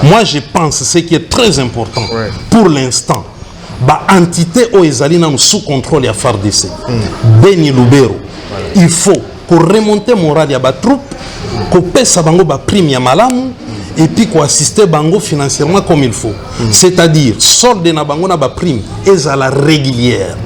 Moi, je pense ce qui est très important pour l'instant. Bah, entité Oezalina sous contrôle de FARDC. Beni Lubero. Il faut qu'on remonte moral ya ba troupe, qu'on pèse bango ba prime ya malamu et puis qu'on assiste bango financièrement comme il faut. C'est-à-dire solde na bango na ba prime et à la régulière.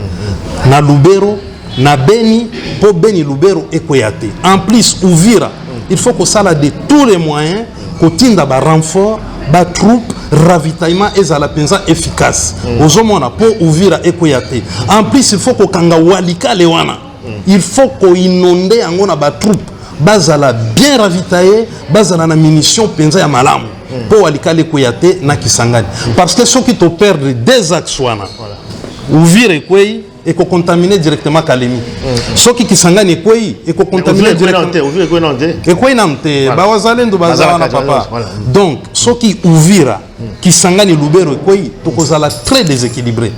Na Lubero, na Beni, pour Beni Lubero et Koyate. En plus Uvira, il faut qu'on s'ala de tous les moyens qu'on tinda ba renfort, ba troupe ravitaillement et à la pensa efficace. Ozomona pour Uvira et Koyate. En plus il faut qu'on kanga walika lewana. Il faut qu'on inonde angona ba troupe bazala bien ravitaillé, bazala na munition penza ya malamu. Pour walika le Koyate na Kisangani. Parce que ceux qui te perdent des axes wana. Uvira et Koyi et qu'on contamine directement Kalemi. Ceux qui Kisangani et Koyi et qu'on contamine directement. Et Koyi namte bawazalendo bazala papa. Donc ceux qui Uvira Kisangani Lubero et Koyi tokozala très déséquilibré.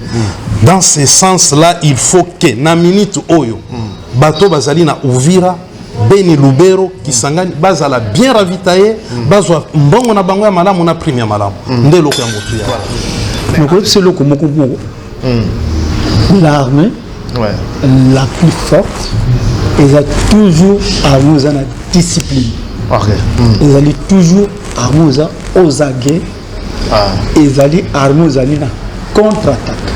Dans ce sens-là, il faut que na minute oyo bato bazali na Uvira Beni Lubero Kisangani bazala bien ravitaillé, bazwa mbongo na bango ya malamu na prime ya malamu. Ndelo kwa motu ya. Donc c'est le komoko. L'armée la plus forte, elle a toujours armée la discipline. Elle a toujours armée aux aguets. Elle a armée la contre-attaque.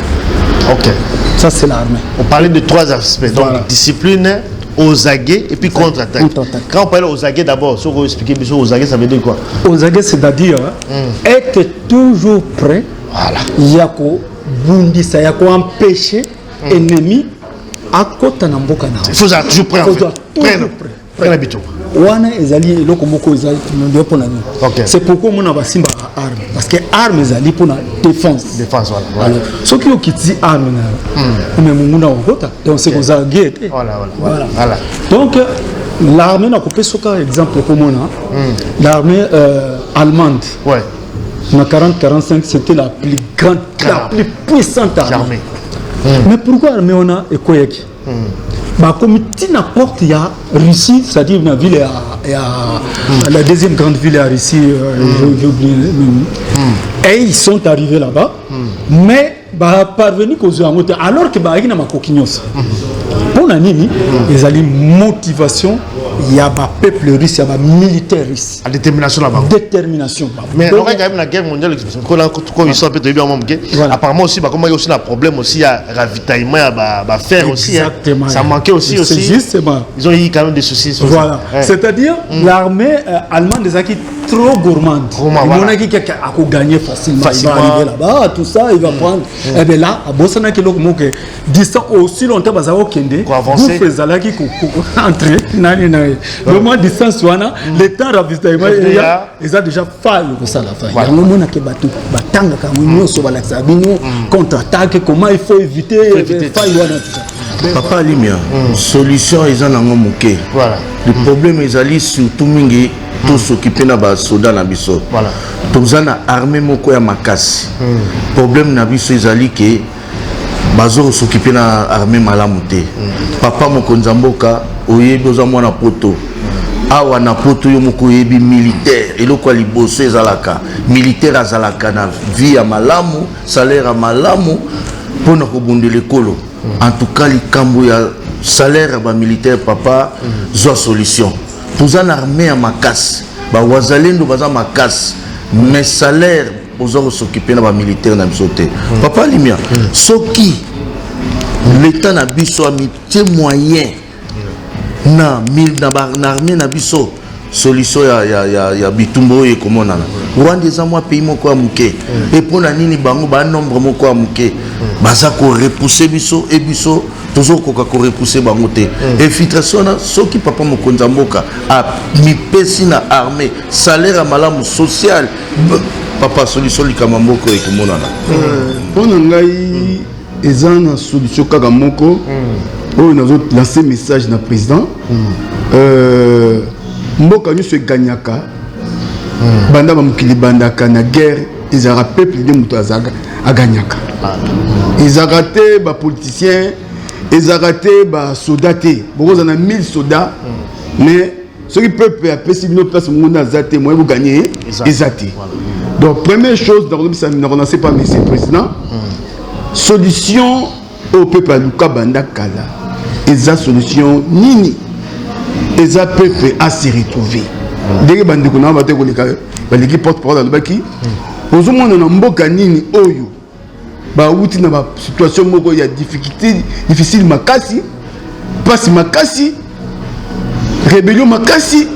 Ok. Ça c'est l'armée. On parlait de trois aspects. Donc discipline, aux aguets et puis contre-attaque. Quand on parle aux aguets d'abord, si vous expliquez aux aguets, ça veut dire quoi? Aux aguets, c'est-à-dire être toujours prêt. Voilà. Yako bundi ça yako empêcher ennemi à côté na mboka na. Il faut toujours prêt. Prêt l'habitude. Wana ezali loko moko ezali ndio pona ni. C'est pourquoi mon aba simba arme parce que arme ezali pona défense. Défense voilà. Ce qui okiti arme na. Mais munguna okota donc c'est comme ça guette. Voilà. Donc l'armée n'a coupé ce cas exemple comme on a. L'armée allemande. Ouais. En 40-45, c'était la plus grande, la plus puissante armée. Mais pourquoi l'armée on a Ekoyeki? Comme n'importe il y a Russie, c'est-à-dire la ville la deuxième grande ville à Russie, j'ai oublié. Et ils sont arrivés là-bas, mais parvenus qu'aux amours, alors que il y a ma coquignos. Pour la nini, ils ont une motivation. Il y a un peuple russe, il y a un militaire russe. La détermination là-bas. Détermination. Mais on a quand même la guerre mondiale, quand ils sont un peu de apparemment aussi, comme il y a aussi un problème aussi, il y a ravitaillement, il y a faire aussi. Exactement. Ça manquait aussi. Justement. Ils ont eu quand même des soucis. Voilà. C'est-à-dire, l'armée allemande est trop gourmande. Il y a gagner facilement. Il va arriver là-bas, tout ça, il va prendre. Et bien là, à Bossana, qui est distant aussi longtemps, il va avancer. Vous faites entrer. Le moins de distance, le temps ravitaillement, ils ont déjà failli. Contre-attaque, comment il faut éviter. Papa Limia, solution ils en ont manqué. Le problème ils allaient surtout mingi tous s'occuper na ba soda na biso. Voilà. Tous en armée moko ya makasi. Problème na biso ils allaient que bazo s'occuper na armée malamuté. Papa moko nzamboka oyebi oza mwana poto. Awa na poto yo moko yebi militaire eloko liboso ezalaka. Militaire azalaka na vie ya malamu, salaire ya malamu pona ko bondele kolo. En tout cas, les cambo ya salaire ba militaire papa zo solution. Pour une armée à makas, ba wazalendo baza makas, mais salaire aux s'occuper na ba militaire na bisoté. Papa Limia, soki l'état na biso a mis moyen na armée na biso solution ya bitumbo et comment on a. Rwanda est un pays moko amuke et pour la nini bango ba nombre moko amuke baza ko repousser biso et biso toujours ko repousser bango te infiltration na soki papa mokonza mboka a mi pesi na armée salaire malamu social papa solution likama moko et comment on a. Pour ngai ezana solution kaka moko on a lancé message na président mboka nyuso eganyaka banda ba mukili bandaka na guerre ezara peuple de muto azaga aganyaka ezara te ba politiciens ezara te ba soldats te bokoza na 1000 soldats mais ce qui peuple a pesi bino place monde azate moi vous gagner ezate Donc, première chose, ça ne renonce pas, monsieur le président. Solution au peuple à Luka Banda Kala. Et ça, solution, nini. Et ça, peuple à se retrouver. Dès que Bandi Kuna va te l'équipe porte-parole à l'Ubaki, aux hommes, on a mboka nini, oyo. Bah, outi na ba situation moko ya difficulté, difficile makasi, passe makasi, rébellion makasi,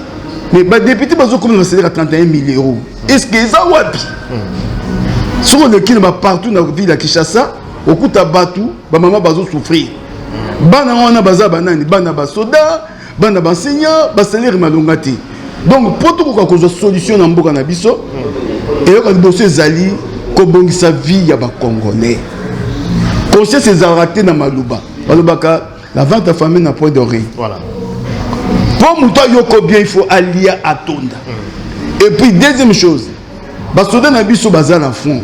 mais bah député bazo comme na salaire à 31 000 €. Est-ce que ça wapi? Sur le qui va partout dans la ville de Kinshasa, au coup de Batou, ba maman bazo souffrir. Bana wana baza banani, bana ba soda, bana ba enseignant, ba salaire malongati. Donc pour tout quoi cause solution na mboka na biso, et quand dossier zali kobongisa vie ya ba congolais. Conscience c'est raté na maluba. Balobaka la vente à famille na point d'oreille. Voilà. Pour muto yoko bien il faut allier à tonda. Et puis deuxième chose, ba soda na biso baza na fond.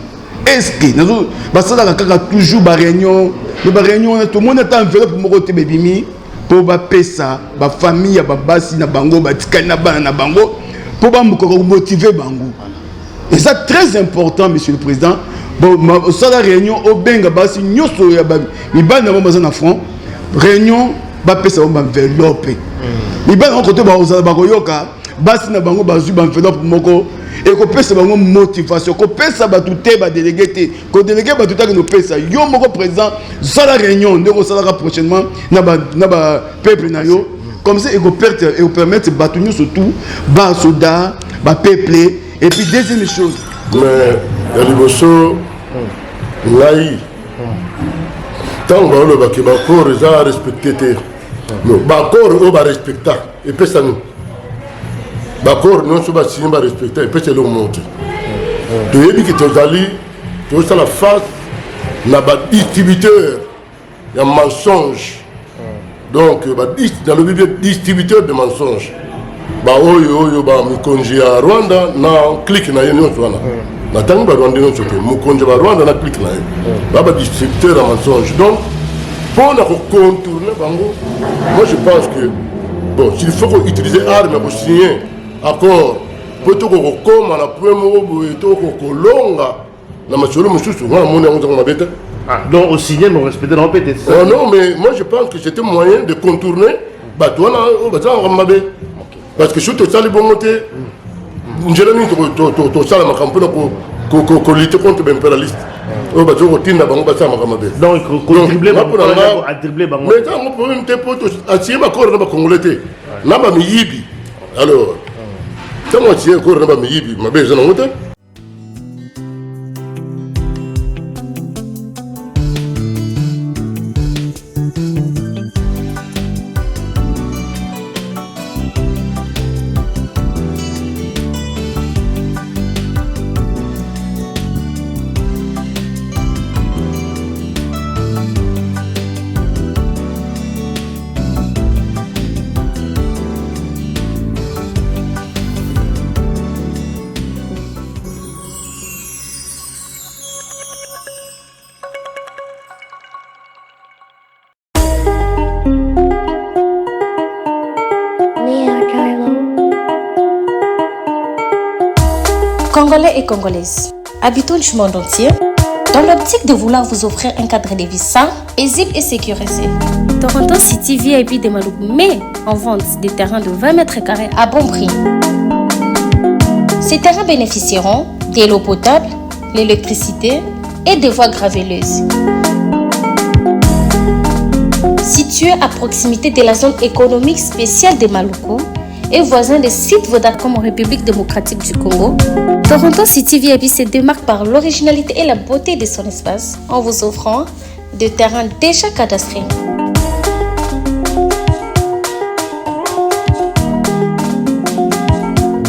Est-ce que nazo basala kaka toujours ba réunion, ba réunion tout le monde est enveloppe pour côté bebimi pour ba pesa, ba famille ya ba basi na bango ba tikali na bana na bango pour ba motiver bango. Et ça très important monsieur le président. Bon ça la réunion au benga basi nyoso ya ba mi bana ba baza na front. Réunion ba pesa ba enveloppe. Mi bana côté ba ozala ba koyoka basi na bango ba zu ba enveloppe moko. Et qu'on peut se faire une motivation, qu'on peut se faire délégué, qu'on délégué tout à nos pèses. Yo moko présent, ça la réunion, nous allons prochainement, na peuple na yo, comme ça et qu'on permettre battre nous surtout, bas soda, bas peuple et puis deuxième chose. Mais Yaliboso, Naï, tant que le bakibako reza respecté, non, bakor on va respecter et puis ça nous. D'accord, non, je vais respecter et puis c'est le monde. Tu as dit que tu as allé, tu as la face, il y a des distributeurs, il y a un mensonge. Donc, dans le milieu distributeur de mensonges, je congé à Rwanda, je clique na yon Rwanda. Je clique na Rwanda, je clique na yon. Il distributeur de mensonges. Donc, pour contourner, moi je pense que, bon, s'il faut utiliser l'arme pour signer, accord pour tout comme à la première tout longa la machine mususu on a bête donc au signer mais respecter non peut-être oh non mais moi je pense que c'était moyen de contourner toi là on va parce que surtout ça les bon côté j'ai mis to ça la campagne pour lutter contre l'impérialiste oh bah tu retiens bango ba ça makambe donc dribbler à dribbler bango mais ça on peut même te poto atier ba corps na ba congolais na ba miyibi alors quand moi je suis encore dans ma vie, ma belle, j'en ai honte. Congolais et Congolaises, habitants du monde entier, dans l'optique de vouloir vous offrir un cadre de vie sain, paisible et sécurisé, Toronto City VIP de Maloubou met en vente des terrains de 20 mètres carrés à bon prix. Ces terrains bénéficieront de l'eau potable, l'électricité et des voies gravelleuses. Situé à proximité de la zone économique spéciale de Maluku et voisin des sites Vodacom en République démocratique du Congo, Toronto City VIP se démarque par l'originalité et la beauté de son espace en vous offrant des terrains déjà cadastrés.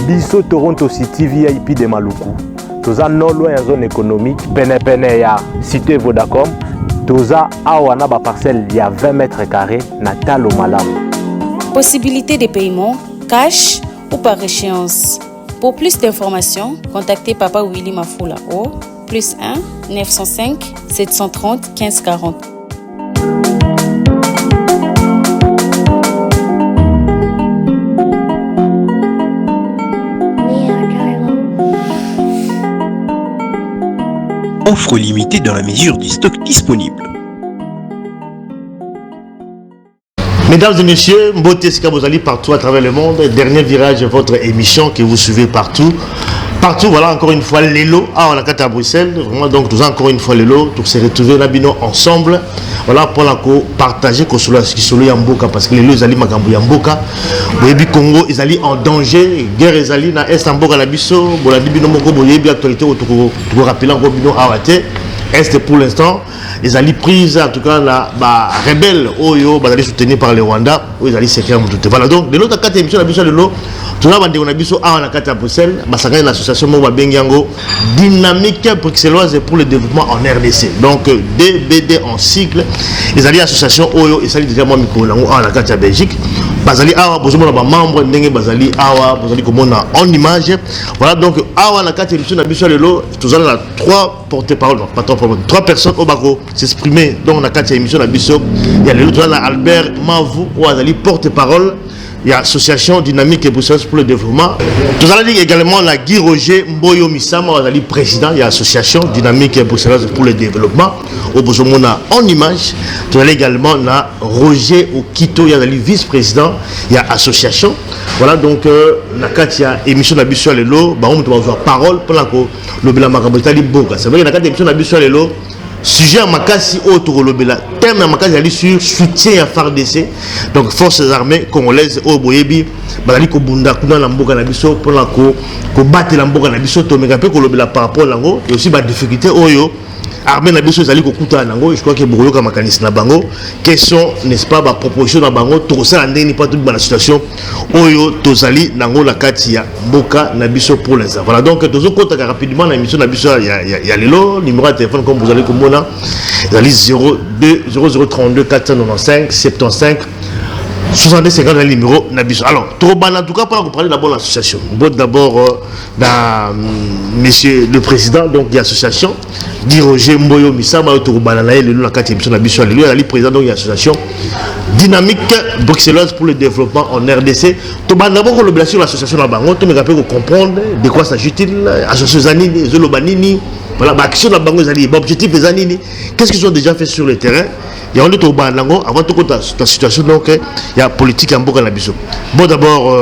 Biso Toronto City VIP de Maluku. Toza non loin en zone économique, pene ya cité Vodacom. Toza awana ba parcelle il y a 20 mètres carrés na talo malamu. Possibilité de paiement cash ou par échéance. Pour plus d'informations, contactez Papa Willy Mafoula au +1 905 730 15 40. offre limitée dans la mesure du stock disponible. Mesdames et messieurs, Mbote Sika Bozali partout à travers le monde. Dernier virage de votre émission que vous suivez partout. Partout, voilà encore une fois Lelo. Ah, on a quatre à Bruxelles. Vraiment, donc, nous avons encore une fois Lelo. Pour se retrouver là, bino ensemble. Voilà, pour la partager que cela qui solo Yamboka. Parce que Lelo, ils allaient Makambo Yamboka. Boyebi Congo, ils allaient en danger. Guerre, ils allaient na Est Amboka la biso. Boladi bino moko boyebi actualité au tout rappeler encore bino awate. Est pour l'instant. Ils allaient prise en tout cas la rebelle Oyo, ils allaient soutenir par le Rwanda. Ils allaient s'écrire en tout. Voilà, donc de l'autre côté, émission la biso de l'eau. Tout le monde a dit à Bruxelles, il y a une association dynamique bruxelloise pour le développement en RDC. Donc, DBD en cycle, ils ont une association Oyo, ils ont déjà moi en Belgique. Bazali awa bozomona ba membre ndenge bazali awa bozali komona en image. Voilà donc awa na kati émission na biso lelo tous on a trois porte-parole, non pas trois personnes au bako s'exprimer donc na kati émission na biso. Il y a lelo là Albert Mavu ou azali porte-parole. Il y a l'association dynamique et bruxelloise pour le développement. Nous allons dire également la Guy Roger Mboyo Misama, président. Il y a l'association dynamique et bruxelloise pour le développement. Au Bozomona en image. Nous allons également la Roger Okito, il y a le vice-président. Il y a l'association. Voilà donc il y a émission de la Bissou Lelo. On va avoir parole pour le Bilamakabotali Boga. C'est vrai qu'il y a émission de la Bissou Lelo. Sujet à Makassi autour de l'obéla. Thème à Makassi sur soutien à FARDC. Donc forces armées congolaises au Boyebi. Balali ko bunda kuna na mboka na biso pour la ko battre la mboka na biso to megape ko lobela par rapport lango et aussi ba difficulté oyo armée na biso zali ko kuta nango. Je crois que boyo ka makanisi na bango. Question n'est-ce pas ba proposition na bango to ça ndeni pas toute la situation oyo tozali nango la kati ya mboka na biso pour les enfants. Voilà donc tozo kota rapidement na émission na biso ya lelo numéro de téléphone comme vous allez comprendre zali 02 0032 495 75 62 50 le numéro Nabiso. Alors, en tout cas, pour parler d'abord de l'association. D'abord, monsieur le président donc, de l'association, Guy Roger Mboyo Misama, Nabiso, il est président de l'association dynamique bruxelloise pour le développement en RDC. D'abord, l'association de la Bango, tu me rappelles comprendre de quoi s'agit-il, association Zanini, Zolobanini, voilà, l'action de la Bango Zanini, l'objectif des Zanini, qu'est-ce qu'ils ont déjà fait sur le terrain? Il y a un autre banango avant de ta situation donc il y a politique en Boka Nabiso. Bon d'abord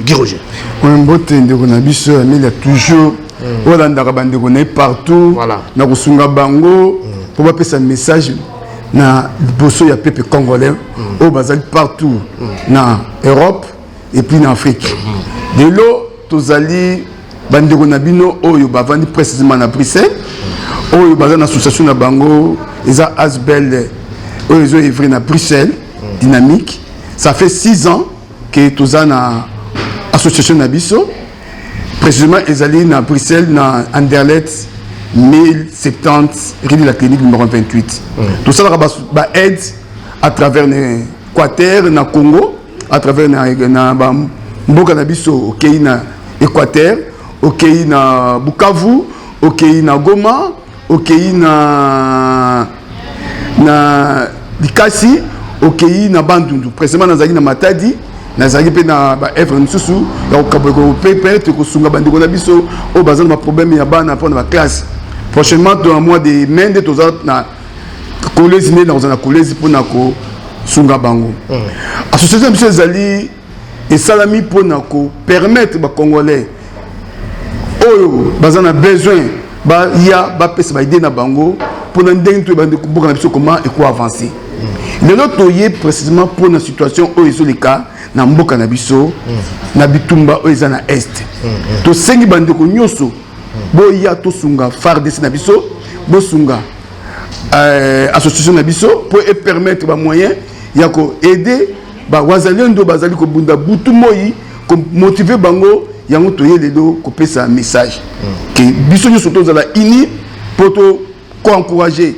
Guy Roger. On botte de Nabiso mais il y a toujours Hollande Rabande connaît partout. Voilà. Na kusunga bango pour pas passer un message na bosso ya peuple congolais au bazali partout na Europe et puis en Afrique. De l'eau tozali bandeko nabino oyo bavandi précisément na Bruxelles. Oyo bazali association na bango eza Asbel. Ils ont œuvré à Bruxelles, dynamique. Ça fait 6 ans que tous en association Nabiso. Précisément, ils allaient à Bruxelles, dans Anderlecht, 1070, rue de la clinique numéro 28. Tout ça, aide à travers l'Équateur, le Congo, à travers Mboka Nabiso, au Kenya, na Équateur, au Kenya, na Bukavu, au Kenya, na Goma, au Kenya, na Likasi, ok, na Bandundu. Précisément, nazali na Matadi, nazali pe na ba Evre Nsusu, ya okaboko peut-être que sunga bandeko na biso, o bazana ma problème ya bana pour na classe. Prochainement, dans un mois de mai, de tous na collège né dans un collège pour na ko sunga bango. Association monsieur Zali et salami pour na ko permettre ba Congolais oyo bazana besoin ba ya ba pesa ba idée na bango. Pour nous dire comment et quoi avancer. Le autre précisément pour une situation où ils ont les cas, na mboka na biso, na bitumba où ils sont à est. To sengi bande ko nyoso, bo ya to sunga FARDC na biso, bo sunga association na biso pour permettre ba moyen ya ko aider ba wazalendo bazali ko bunda butu moyi ko motiver bango yango to yelelo ko pesa message que biso nyoso to zala ini poto encourager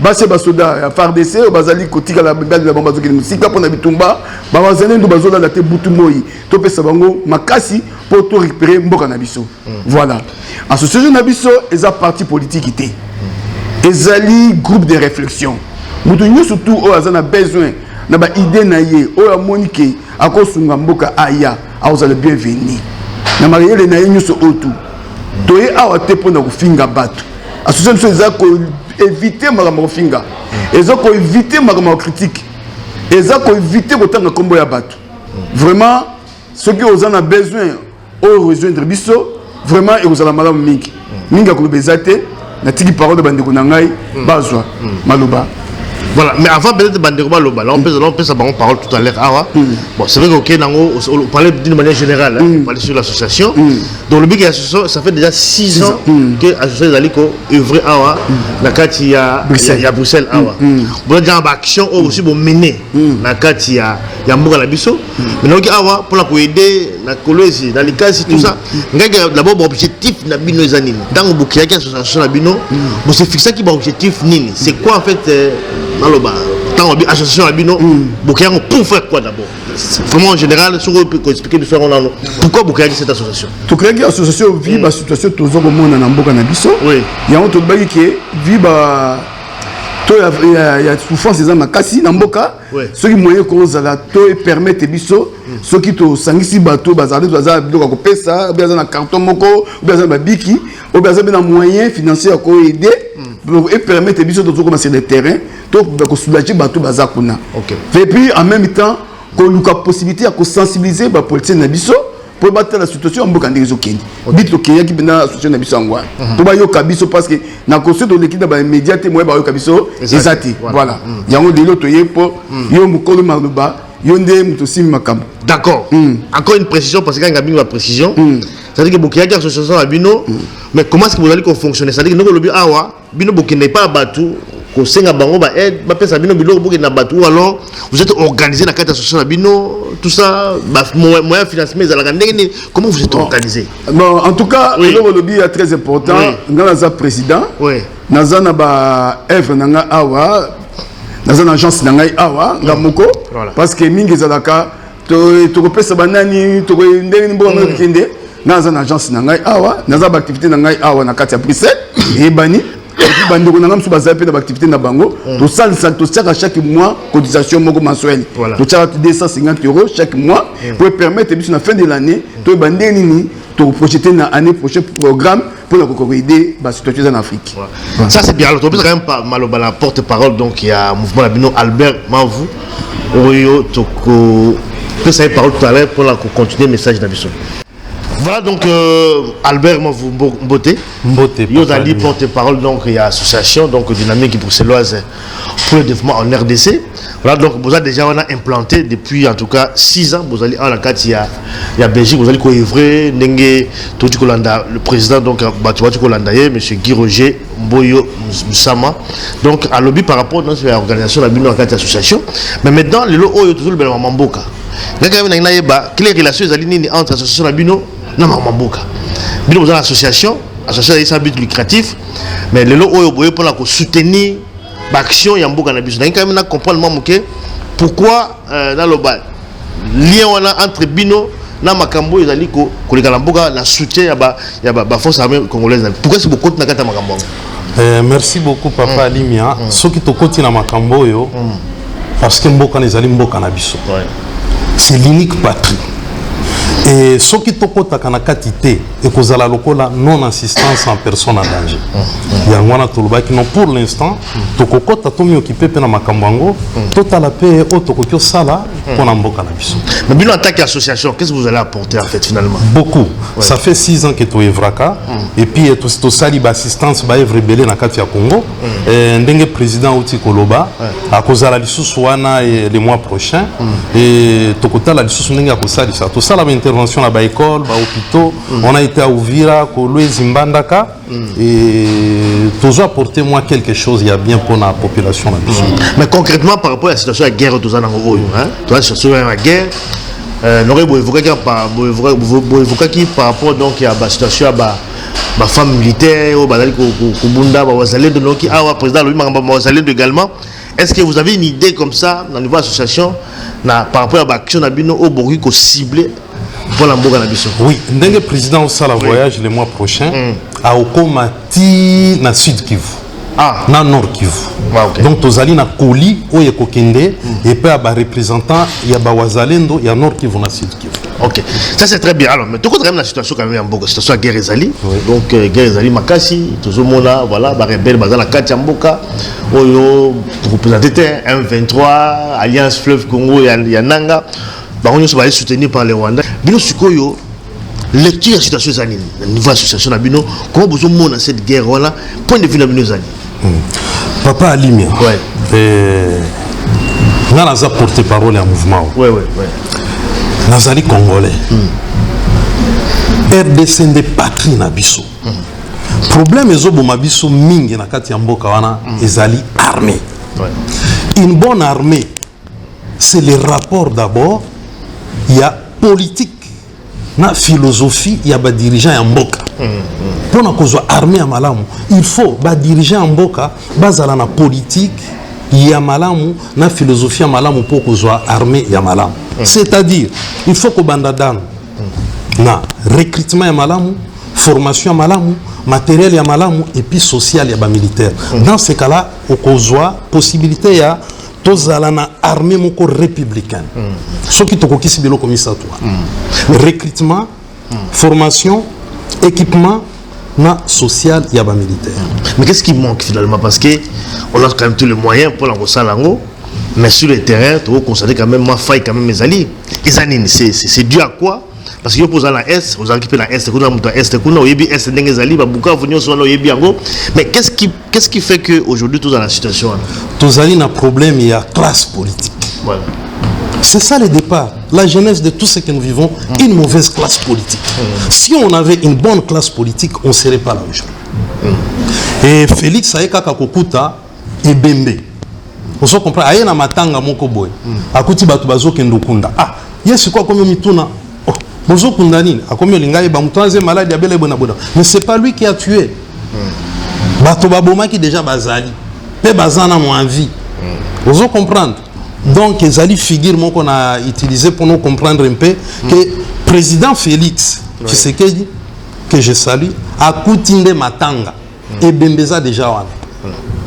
base basoda ya FARDC bazali kotika la bengale la bomba zokeli musika pona bitumba ba bazali ndo bazola la te butu moyi to pesa bango makasi pour to récupérer mboka na biso. Voilà. Association na biso eza parti politique té. Ezali groupe de réflexion. Mutu nyo surtout o azana besoin na ba idée na ye o ya monike akosunga mboka aya azala bienvenue. Na mariele na ye nyo so otu. Toye awa te pona kufinga batu. association eza ko éviter makambo finga eza ko éviter makambo critique eza ko éviter kotanga kombo ya bato vraiment ceux qui ont besoin au rejoindre biso vraiment et vous allez malamu mingi mingi akolobezate na tiki parole de bandeko na ngai bazwa maloba. Voilà, mais avant peut-être Bandeko Baloba, là on peut sa parole tout à l'heure. Bon, c'est vrai qu'on parlait d'une manière générale, on parlait sur l'association. Donc le but de l'association, ça fait déjà 6 ans que l'association Zaliko œuvre à Nakati à Bruxelles. Bon, déjà en action aussi pour mener Nakati à Mboka Labiso. Mais donc pour la aider la Kolwezi, dans les cas tout ça. D'abord l'objectif na bino ezanini. Dans le bouquet association na bino, bon c'est fixé qui objectif nini. C'est quoi en fait dans l'association Abino, Boukéang pour faire quoi d'abord? Vraiment en général, si on peut expliquer pourquoi Boukéang cette association? Tu crées que l'association vit la situation tout le monde en Mboka Nabiso. Oui. Il y a un autre bail qui vit il y a souffrance des âmes kasi Namboka. Ceux qui moyens qu'on a to permettent biso ceux qui to sangisi bateau bazarder bazar donc ko pesa bien dans carton moko bien dans babiki ou bien dans moyens financiers à aider et permettre biso de commencer le terrain donc ko soulager bateau bazar kuna. Et puis en même temps qu'on nous a possibilité à sensibiliser ba politique na biso pour battre la situation en Mboka Ndegezo Kendi. Bit le Kenya qui bena association na biso ngwa. To ba yo kabiso parce que na conseil de l'équipe dans médias témoin ba yo kabiso ezati. Voilà. Yango de l'autre pour yo mukolo maluba yonde mutosi makambo. D'accord. Encore une précision parce que quand il y a une précision, c'est-à-dire que Bokia association à Bino, mais comment est-ce que vous allez fonctionner? C'est-à-dire que nous le awa Bino Bokia n'est pas battu. Ou alors vous êtes organisé dans la carte association Bino, tout ça, moyen financement, comment vous êtes organisé? Bon, en tout cas, le lobby est très important. Nous avons un président, nous avons un awa, nous avons une agence awa, parce que mingi zalaka, tu repères ça banani, tu repères nous avons une agence awa, nous avons une activité awa na carte à Bruxelles et bani. Bandeko na ngamsu bazape na activité na bango to salsa to saka chaque mois cotisation moko mensuelle to saka 250 € chaque mois pour permettre biso na fin de l'année to bandeni ni to projeter na année prochaine programme pour la aider la situation en Afrique. Ça c'est bien. Alors on peut quand même pas maloba la porte-parole donc il y a mouvement Labino Albert Manvou Oyo Toko peut ça parole tout à l'heure pour la continuer le message d'Abisso. Voilà donc Albert Mboté. Yozali porte-parole donc il y a association donc dynamique bruxelloise pour le développement en RDC. Voilà donc vous avez déjà on a implanté depuis en tout cas 6 ans vous allez en la carte il y a Belgique vous allez couvrir Nenge Toti Kolanda le président donc Batouati Kolanda monsieur Guy Roger Mboyo Moussama donc à lobby par rapport à l'organisation de la carte association mais maintenant le lot est toujours le Mamboka. Quelle relation entre l'association de Bino et Mamboka? Bino vous avez l'association sans but lucratif, mais le lot est pour soutenir l'action Yamboka na Bino. Quand même comprendre pourquoi dans le bas lien entre Bino na Makambo et Zaliko Kolegalamboka la soutien ya ba force armée congolaise. Pourquoi c'est beaucoup de nakata Makambo? Merci beaucoup papa Alimia. Ce qui te côté na Makambo yo parce que Mboka nezali Mboka na biso. C'est l'unique patrie. Et ce qui te côté na katité et kozala lokola non assistance en personne en danger. Yangwana tolobaki non pour l'instant tokokota tomi occupé pe na Makambango totala pe otokokyo sala pour Mboka na biso. Mais bien en tant qu'association, qu'est-ce que vous allez apporter en fait finalement? Beaucoup. Ça fait 6 ans que tu es Vraka et puis tu sali assistance ba evre belé na kati ya Congo. Ndenge président Oti Koloba a kozala lisusu wana le mois prochain et tokotala lisusu ndenge a kosali ça. To sala intervention na ba école, ba hôpitaux, on a été à Uvira, Kolwezi Mbandaka et tu as apporté moi quelque chose il y a bien pour la population là. Mais concrètement par rapport à la situation de la guerre tu as dans Oyo hein, tu as situation de la guerre n'aurait évoqué par rapport donc à la situation ma femme militaire au badali kubunda bazalé de donc président lui bazalé également. Est-ce que vous avez une idée comme ça dans le niveau association par rapport à l'action d'Abino au Bourg qu'on ciblé pour la Mboka Nabiso? Oui, le président au sala voyage le mois prochain à Okomati na Sud Kivu. na Nord Kivu. Donc tozali na Koli oye kokende et puis à représentant ya ba wazalendo ya Nord Kivu na Sud Kivu. Ok, ça c'est très bien. Alors, mais tout quand même la situation quand même en Mboka, situation à guerre ezali. Donc guerre ezali makasi, toujours mona voilà, ba rebelle bazala kati ya Mboka. Oyo représenté M23, Alliance Fleuve Congo ya Nanga. Ba on se va soutenir par les Rwandais. Bino sikoyo lecture de la situation ezali niveau association na bino, comment vous mona cette guerre voilà, point de vue na bino ezali. Papa Alimia. Ouais. On a porte-parole en mouvement. Ouais. Nazali congolais. RDC de patrie na biso. Problème ezobo mabiso mingi na kati ya mboka wana ezali armée. Une bonne armée, c'est le rapport d'abord, il y a politique na philosophie, il y a ba dirigeant ya mboka. Pour na kozwa armée ya malamu, il faut ba dirigeant ya mboka bazala na politique ya malamu na philosophie ya malamu pour kozwa armée ya malamu. C'est-à-dire, il faut que bandadano na recrutement ya malamu, formation ya malamu, matériel ya malamu et puis social ya ba militaire. Dans ce cas-là, au kozwa possibilité ya tozala na armée moko républicaine. Ce qui te kokisi bilo comme ça toi. Recrutement, formation, équipement na social ya ba militaire. Mais qu'est-ce qui manque finalement parce que on a quand même tous les moyens pour la lango. Mais sur le terrain, tu vas constater quand même ma faille quand même mes alliés. C'est dû à quoi? Parce que vous avez l'Est, vous occupez l'Est, vous avez l'Est, vous avez l'Est, vous avez l'Est, mais qu'est-ce qui fait qu'aujourd'hui, tout dans la situation? Tous avez un problème, il y a classe politique. Voilà. C'est ça le départ, la genèse de tout ce que nous vivons, une mauvaise classe politique. Si on avait une bonne classe politique, on ne serait pas là aujourd'hui. Et Félix Saïka Kakokuta et Bembe. On se comprend, aye na matanga moko boy. Akuti batu bazo kendo kunda. Ah, yes quoi comme mituna. Oh, bozo kunda nini? Akomi lingai ba mutanze malade ya bele bona bona. Mais c'est pas lui qui a tué. Batu baboma qui déjà bazali. Pe bazana mo envie. Bozo comprendre. Donc ezali figure moko na utilisé pour nous comprendre un peu que président Félix Tshisekedi que je salue akutinde matanga et Bembeza déjà wana.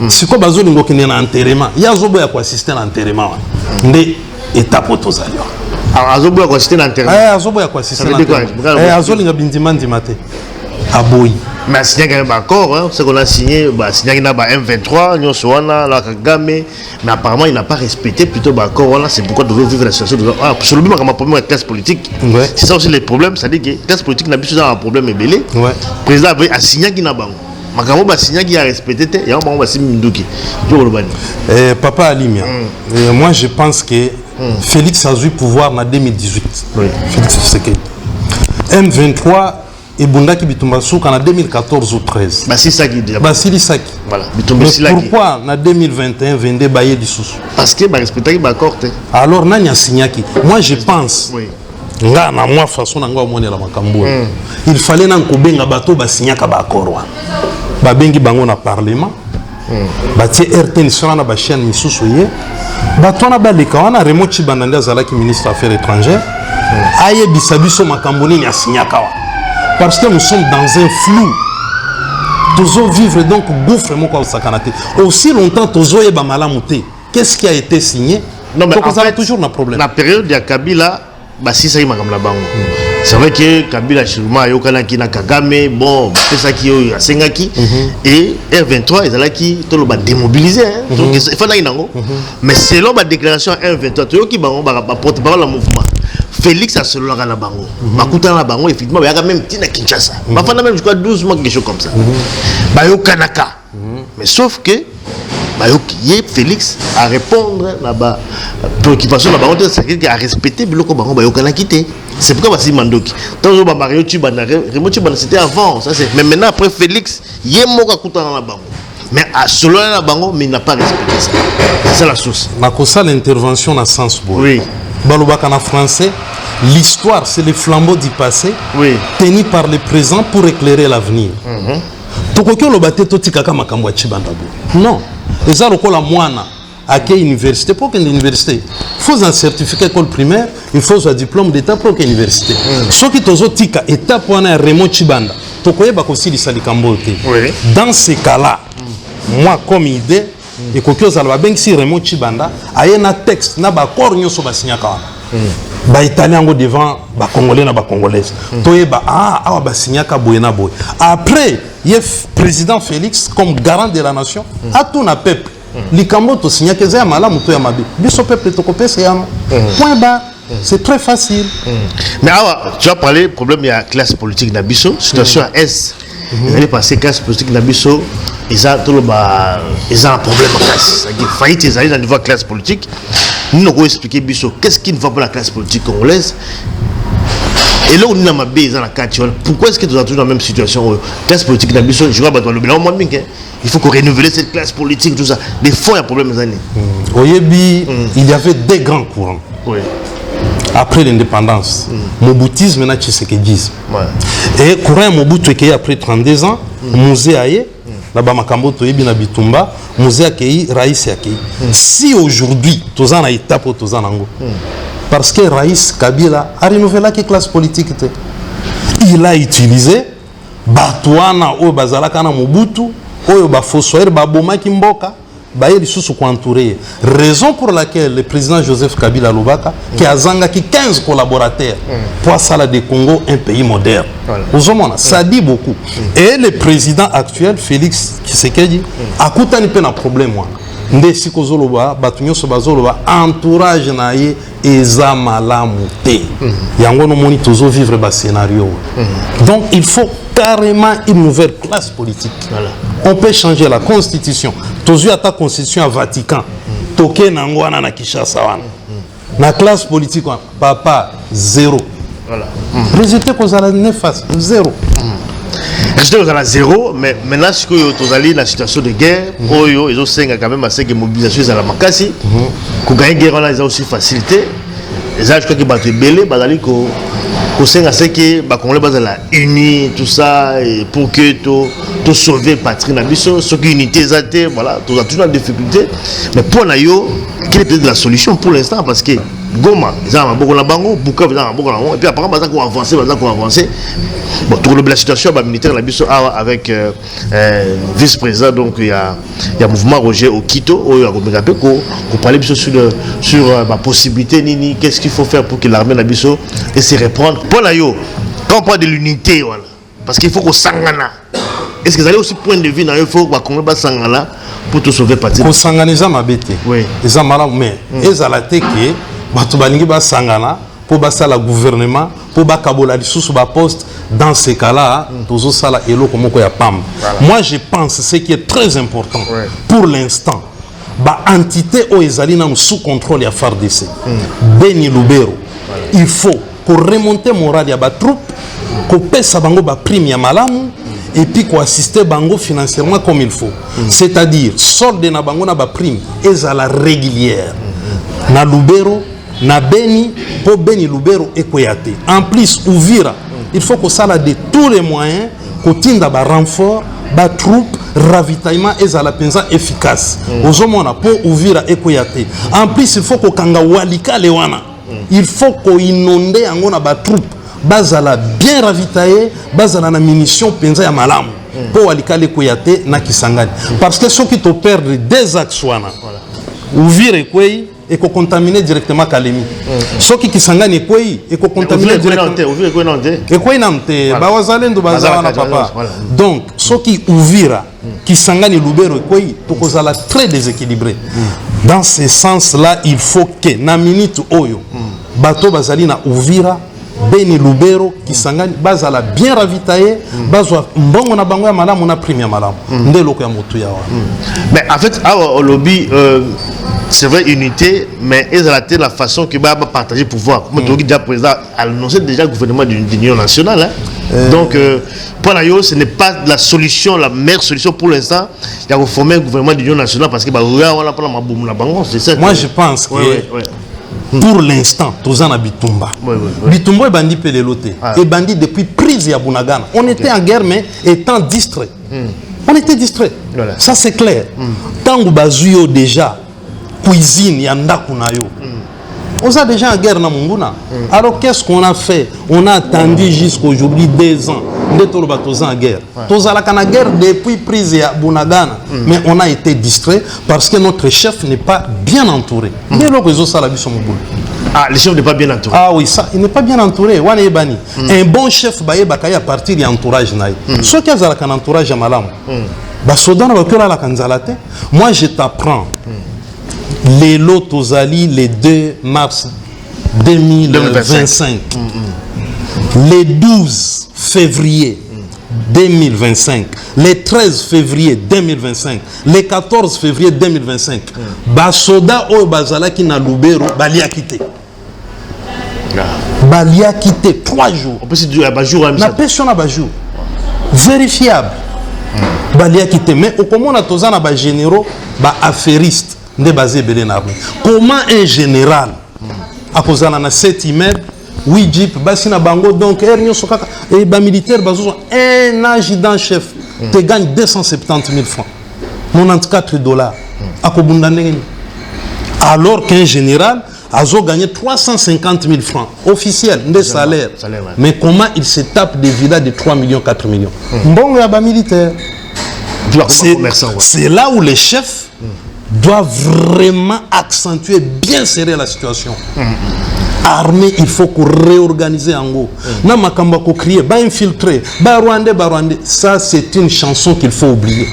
Si quoi bazo lingo kene na enterrement ya zobo ya ko assister na enterrement ndé étape tozali alors azobo ya ko assister na enterrement azobo ya ko assister na enterrement azolinga bindima ndimate aboyi mais signé quand même accord hein ce qu'on a signé bah signé na ba M23 nyonso wana la Kagame mais apparemment il n'a pas respecté plutôt ba accord voilà c'est pourquoi devons vivre la situation absolument comme problème avec classe politique c'est ça aussi les problèmes ça dit que classe politique n'a plus un problème ébélé président a signé qui na bango makambo ba signé qui a respecté et on va signer Minduki papa Alimia moi je pense que Félix a eu pouvoir en 2018 Félix Tshisekedi M23 et Bundaki Bitumbasouk en 2014 ou 13 Basilisaki déjà Basilisaki voilà mais pourquoi en 2021 22 baye dissous parce que ba respecter ba accord alors nani a signé qui moi je pense nga na moi façon nga omonela makambo il fallait nan ko benga bato ba signé ka ba accord wa ba bengi bango na parlement ba tie RTN sur na ba chaîne misusu ye bato na ba leka wana remote chibanda azalaki ministre affaires étrangères aye bisabiso makambo ni a signé ka wa parce que nous sommes dans un flou. Tozo vivre donc gouffre moko sakanate. Aussi longtemps tozo yeba malamuté. Qu'est-ce qui a été signé? Non mais en fait, toujours un problème. La période de Kabila ba si ça makam la bango. C'est vrai que Kabila Chiruma yokana ki na Kagame bon c'est ça qui a sengaki et R23 ezalaki to lo ba démobiliser donc il faut na inango mais selon la déclaration R23 to yoki bango ba porte-parole du mouvement Félix a solo la bango bakuta na bango effectivement ba même tina Kinshasa ba fana même je crois 12 mois quelque chose comme ça ba yokanaka mais sauf que Bayoki Félix à répondre là-bas préoccupation là-bas c'est à respecter biloko bango bayokana quitter c'est pourquoi basi mandoki tant ba Mario Tubana c'était avant ça c'est mais maintenant après Félix yemoka kutana na bango mais à solo na bango mais il n'a pas respecté ça c'est ça la source na kosa l'intervention na sens beau oui balobaka na français l'histoire c'est le flambeau du passé tenu par le présent pour éclairer l'avenir tokoki olobate totikaka makambo ya Chibanda non les arokola mwana à quelle université pour quelle université il faut un certificat école primaire il faut un diplôme d'état pour quelle université ce qui tozo tika étape wana Raymond Chibanda tokoyeba kosilisa likambo te dans ces cas là moi comme idée et que ça va bien si Raymond Chibanda a un texte na ba corps nyoso ba signaka ba italien ngo devant ba congolais na ba congolaise toye ba ba signaka boyena boy après yef président Félix comme garant de la nation a tout na peuple likambo to signaka za mala muto ya mabe biso peuple to kopesa yano point bas. C'est très facile. Mais alors, tu as parlé du problème de la classe politique d'Abisso. Situation à Est. Vous allez passer classe politique d'Abisso. Ils ont un problème en classe. Il faut qu'ils aillent dans le niveau de la classe politique. Nous allons expliquer Bisso qu'est-ce qui ne va pas la classe politique congolaise. Et là, on a ma base dans la carte. Pourquoi est-ce que nous sommes toujours dans la même situation? La classe politique d'Abisso, je vois le bilan. Il faut qu'on renouvelle cette classe politique, tout ça. Des fois, il y a un problème. Au Yébi, il y avait des grands courants. Oui. Après l'indépendance, Mobutisme et Tshisekedi. Et courant Mobutu qui après 32 ans, Musée Aye, là-bas Makambo Toyebi na Bitumba, Musée Akei, Raïs Akei. Si aujourd'hui, tous en étape ou tous en ango, parce que Raïs Kabila a renouvelé la classe politique, il a utilisé Batouana ou Bazalakana Mobutu, ou Bafossoer, Baboma Kimboka. Raison pour laquelle le président Joseph Kabila Lubaka, qui a zangaki 15 collaborateurs pour ça de Congo un pays moderne. Voilà. Ça dit beaucoup. Et le président actuel, Félix Tshisekedi, a un problème. Ndesi kozoloba batunyo sobazoloba entourage naie eza malamu te yango no moni tozo vivre ba scénario. Donc il faut carrément une nouvelle classe politique. On peut changer la constitution. Tozu ata constitution à Vatican. Toke nangwana na Kinshasa wana. Na classe politique papa zéro. Voilà. Résultat qu'on a néfaste zéro. Résultat à zéro, mais maintenant si vous allez dans la situation de guerre, ils ont quand même assez de mobilisation à la Makassi. Pour gagner la guerre, ils ont aussi facilité. Et ça, je crois que les belé, ils ont la unis, tout ça, pour que tu sauver la patrie. Ce qui est unité, voilà, tu as toujours la difficulté. Mais pour nous, quelle est peut-être la solution pour l'instant? Parce que Goma, ils ont beaucoup de bango, Bukavu, ils ont beaucoup de bango, et puis apparemment, ils ont avancé. Bon, pour la situation militaire, avec vice-président, donc il y a mouvement Roger Okito, pour parler sur la possibilité, qu'est-ce qu'il faut faire pour que l'armée Nabiso et se reprendre. Pour la yo, quand on parle de l'unité, voilà, parce qu'il faut qu'on s'engana. Est-ce que vous avez aussi point de vue, il faut qu'on s'engana pour tout sauver parti? Qu'on s'engana, ma bête. Oui. Ils ont mal, mais ils ont la tête qui est s'engana pour basser le gouvernement, pour bakabola les sous poste. Dans ces cas-là, toujours ça là, moi je pense ce qui est très important pour l'instant, entité où ils allaient sous contrôle à FARDC, Beni Lubero, il faut qu'on remonte moral à ba troupe, qu'on paie sa bango ba prime ya malamu et puis qu'on assiste bango financièrement comme il faut. C'est-à-dire solde na bango na ba prime et à la régulière. Na Lubero, na Beni, pour Beni Lubero et Koyate. En plus Uvira, il faut qu'on s'aille de tous les moyens, qu'on tienne d'abord renfort, des troupes, ravitaillement et à la pensa efficace. Aux hommes, on a pour ouvrir et Koyate. En plus, il faut qu'on kanga walika lewana. Il faut qu'on inonde en a des troupes. Bazala bien ravitaillé, bazala na munitions pensa ya malamu. Pour walika le Koyate na Kisangani. Parce que ceux qui te perdent des axes ouvrir et Koyi et qu'on contamine directement Kalemi. Ceux qui s'engagent et qu'on contamine directement. Et quoi nante, bawazalendo bazala papa. Donc ceux qui ouvrira, qui s'engagent Lubero et quoi, tout ça là très déséquilibré. Dans ce sens-là, il faut que na minute oyo, bateau bazali na ouvira. Beni Lubero qui s'engage bazala bien ravitaillé bazwa mbongo na bango ya malamu na prime ya malamu ndeloko ya motu yawa. Mais en fait au lobby c'est vrai unité mais ils ont la façon que va partager pouvoir comme tu dis président annoncé déjà le gouvernement d'union nationale donc pour la ce n'est pas la solution, la meilleure solution pour l'instant. Il y a reformer un gouvernement d'union nationale parce que bah on a pas la maboum la bango c'est ça. Moi je pense que pour l'instant, tous en Bitumba. Bitumba est bandit Péléloté. Et bandit depuis prise à Bunagana. On était en guerre, mais étant distrait. On était distrait. Voilà. Ça, c'est clair. Tant que Bazuyo déjà, cuisine, yanda kunayo. On a déjà en guerre dans Munguna. Alors, qu'est-ce qu'on a fait? On a attendu jusqu'à aujourd'hui 2 ans. nde toloba toza en guerre. Tozalaka na guerre depuis prise ya Bunagana, mais on a été distrait parce que notre chef n'est pas bien entouré. Ah, le chef n'est pas bien entouré. Ah oui, ça, il n'est pas bien entouré. Un bon chef baye bakaya à partir de l'entourage naï. Ceux qui ont un entourage malam. Moi je t'apprends. Les lots Tozali le 2 mars 2025. Le 12 février 2025, le 13 février 2025, le 14 février 2025, Basoda o Bazala qui na Lubero, Balia quitté. Balia quitté 3 jours. On peut se dire à Bajour. La personne à Bajour. Vérifiable. Balia quitté. Mais au comment on a tous un généraux, affairiste, ne basé Belenarme. Comment un général, à cause de 7 immeubles, 8 jeeps, Bassina Bango, donc, et militaire, un adjudant chef, te gagne 270 000 francs, 94 $. Alors qu'un général a gagné 350 000 francs, officiel, des salaires. Mais comment il se tape des villas de 3 millions, 4 millions? Bon, il y a militaire. C'est là où les chefs doivent vraiment accentuer, bien serrer la situation. Armée, il faut qu'on réorganise en gros. Na makamba ko crier, ba infiltrer, ba Rwandais. Ça c'est une chanson qu'il faut oublier.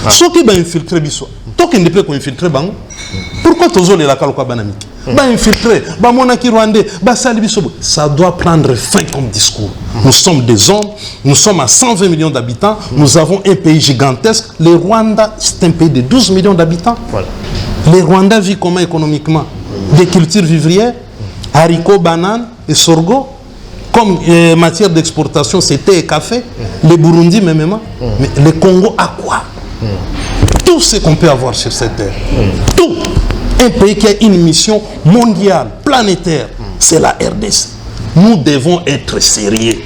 Ceux qui ba infiltrer biso, toi qui ne peut qu'on infiltrer bango. Pourquoi tozo le la kaloko banamiki? Ba infiltrer, ba monaki Rwandais, ba sali biso. Ça doit prendre fin comme discours. Nous sommes des hommes, nous sommes à 120 millions d'habitants, nous avons un pays gigantesque. Le Rwanda, c'est un pays de 12 millions d'habitants. Voilà. Les Rwandais vivent comment économiquement? Des cultures vivrières, haricots, bananes et sorgho. Comme matière d'exportation, c'était et café. Le Burundi, même. Mais le Congo, à quoi? Tout ce qu'on peut avoir sur cette terre. Tout. Un pays qui a une mission mondiale, planétaire, c'est la RDC. Nous devons être sérieux.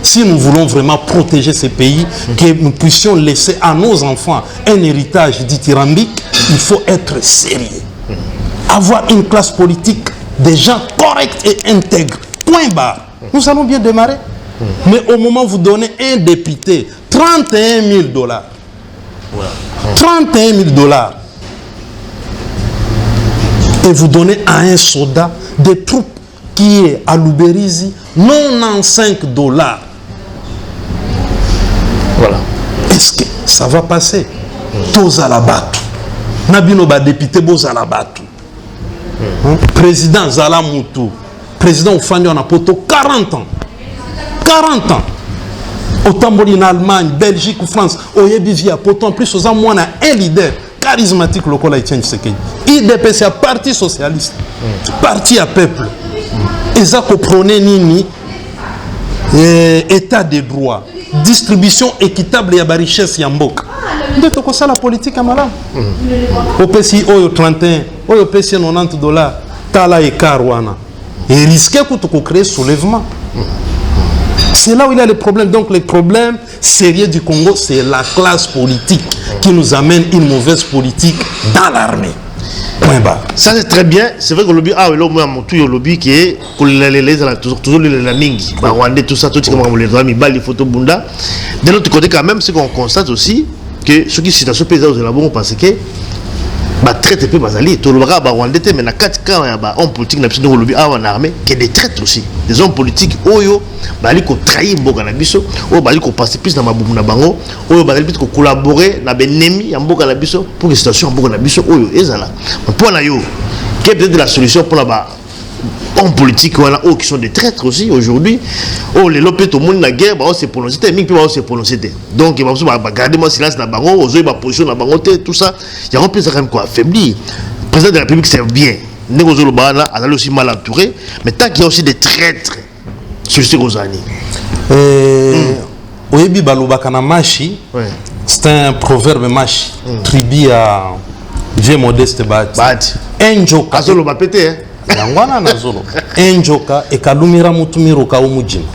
Si nous voulons vraiment protéger ces pays, que nous puissions laisser à nos enfants un héritage dithyrambique, il faut être sérieux. Avoir une classe politique des gens corrects et intègres. Point barre. Nous allons bien démarrer. Mais au moment où vous donnez un député 31 000 $, 31 000 $, et vous donnez à un soldat des troupes qui est à Luberizi 95 $. Voilà. Est-ce que ça va passer? Tous à la batte. Nabino ba député boz à la batte. Président Zala Moutou, président Oufani en Apoto, 40 ans. 40 ans. Au Tamboli en Allemagne, Belgique ou France, au Yébivia, Poto, en plus, aux hommes, on a un leader charismatique local haïtien. IDP, c'est un parti socialiste, parti à peuple. Et ça, qu'on prenait Nini, état de droit, distribution équitable et à la richesse Yambok. C'est ça la politique à Malam. Au PCI, au 31, au PCI 90 $, Tala et Karwana. Et risquer de créer soulèvement. C'est là où il y a les problèmes. Donc les problèmes sérieux du Congo, c'est la classe politique qui nous amène une mauvaise politique dans l'armée. Ça c'est très bien. C'est vrai que le lobby, le lobby qui est toujours les Ningi, Rwandais, tout ça, tout ce qui les droits, les photos Bunda. De l'autre côté, quand même, c'est qu'on constate aussi que ceux qui sont dans ce pays, ils ont parce que traite peu basali tout le Rwandais mais na 4 cas hommes politiques na biso lobby en armée qui des traites aussi des hommes politiques oyo bali ko trahir mboka na biso oyo bali ko passer plus na mabumu na bango oyo bali ko collaborer na benemi ya mboka na biso pour que situation mboka na biso oyo ezala pour na yo quelle peut être la solution pour la hommes politiques voilà qui sont des traîtres aussi aujourd'hui les lopé tout le monde la guerre on s'est prononcé on s'est prononcé donc il va garder moi silence na bango aux ma position na bango tout ça il y a un peu ça quand même quoi affaibli le président de la République c'est bien négocier le bana a aussi mal entouré mais tant qu'il y a aussi des traîtres sur ces gros années oyebi balobaka na mashi c'est un proverbe mashi tribu à vieux modeste bati enjoka azolo ba pété hein Yangwana na zolo enjoka ekalumira mutumiro ka umujima.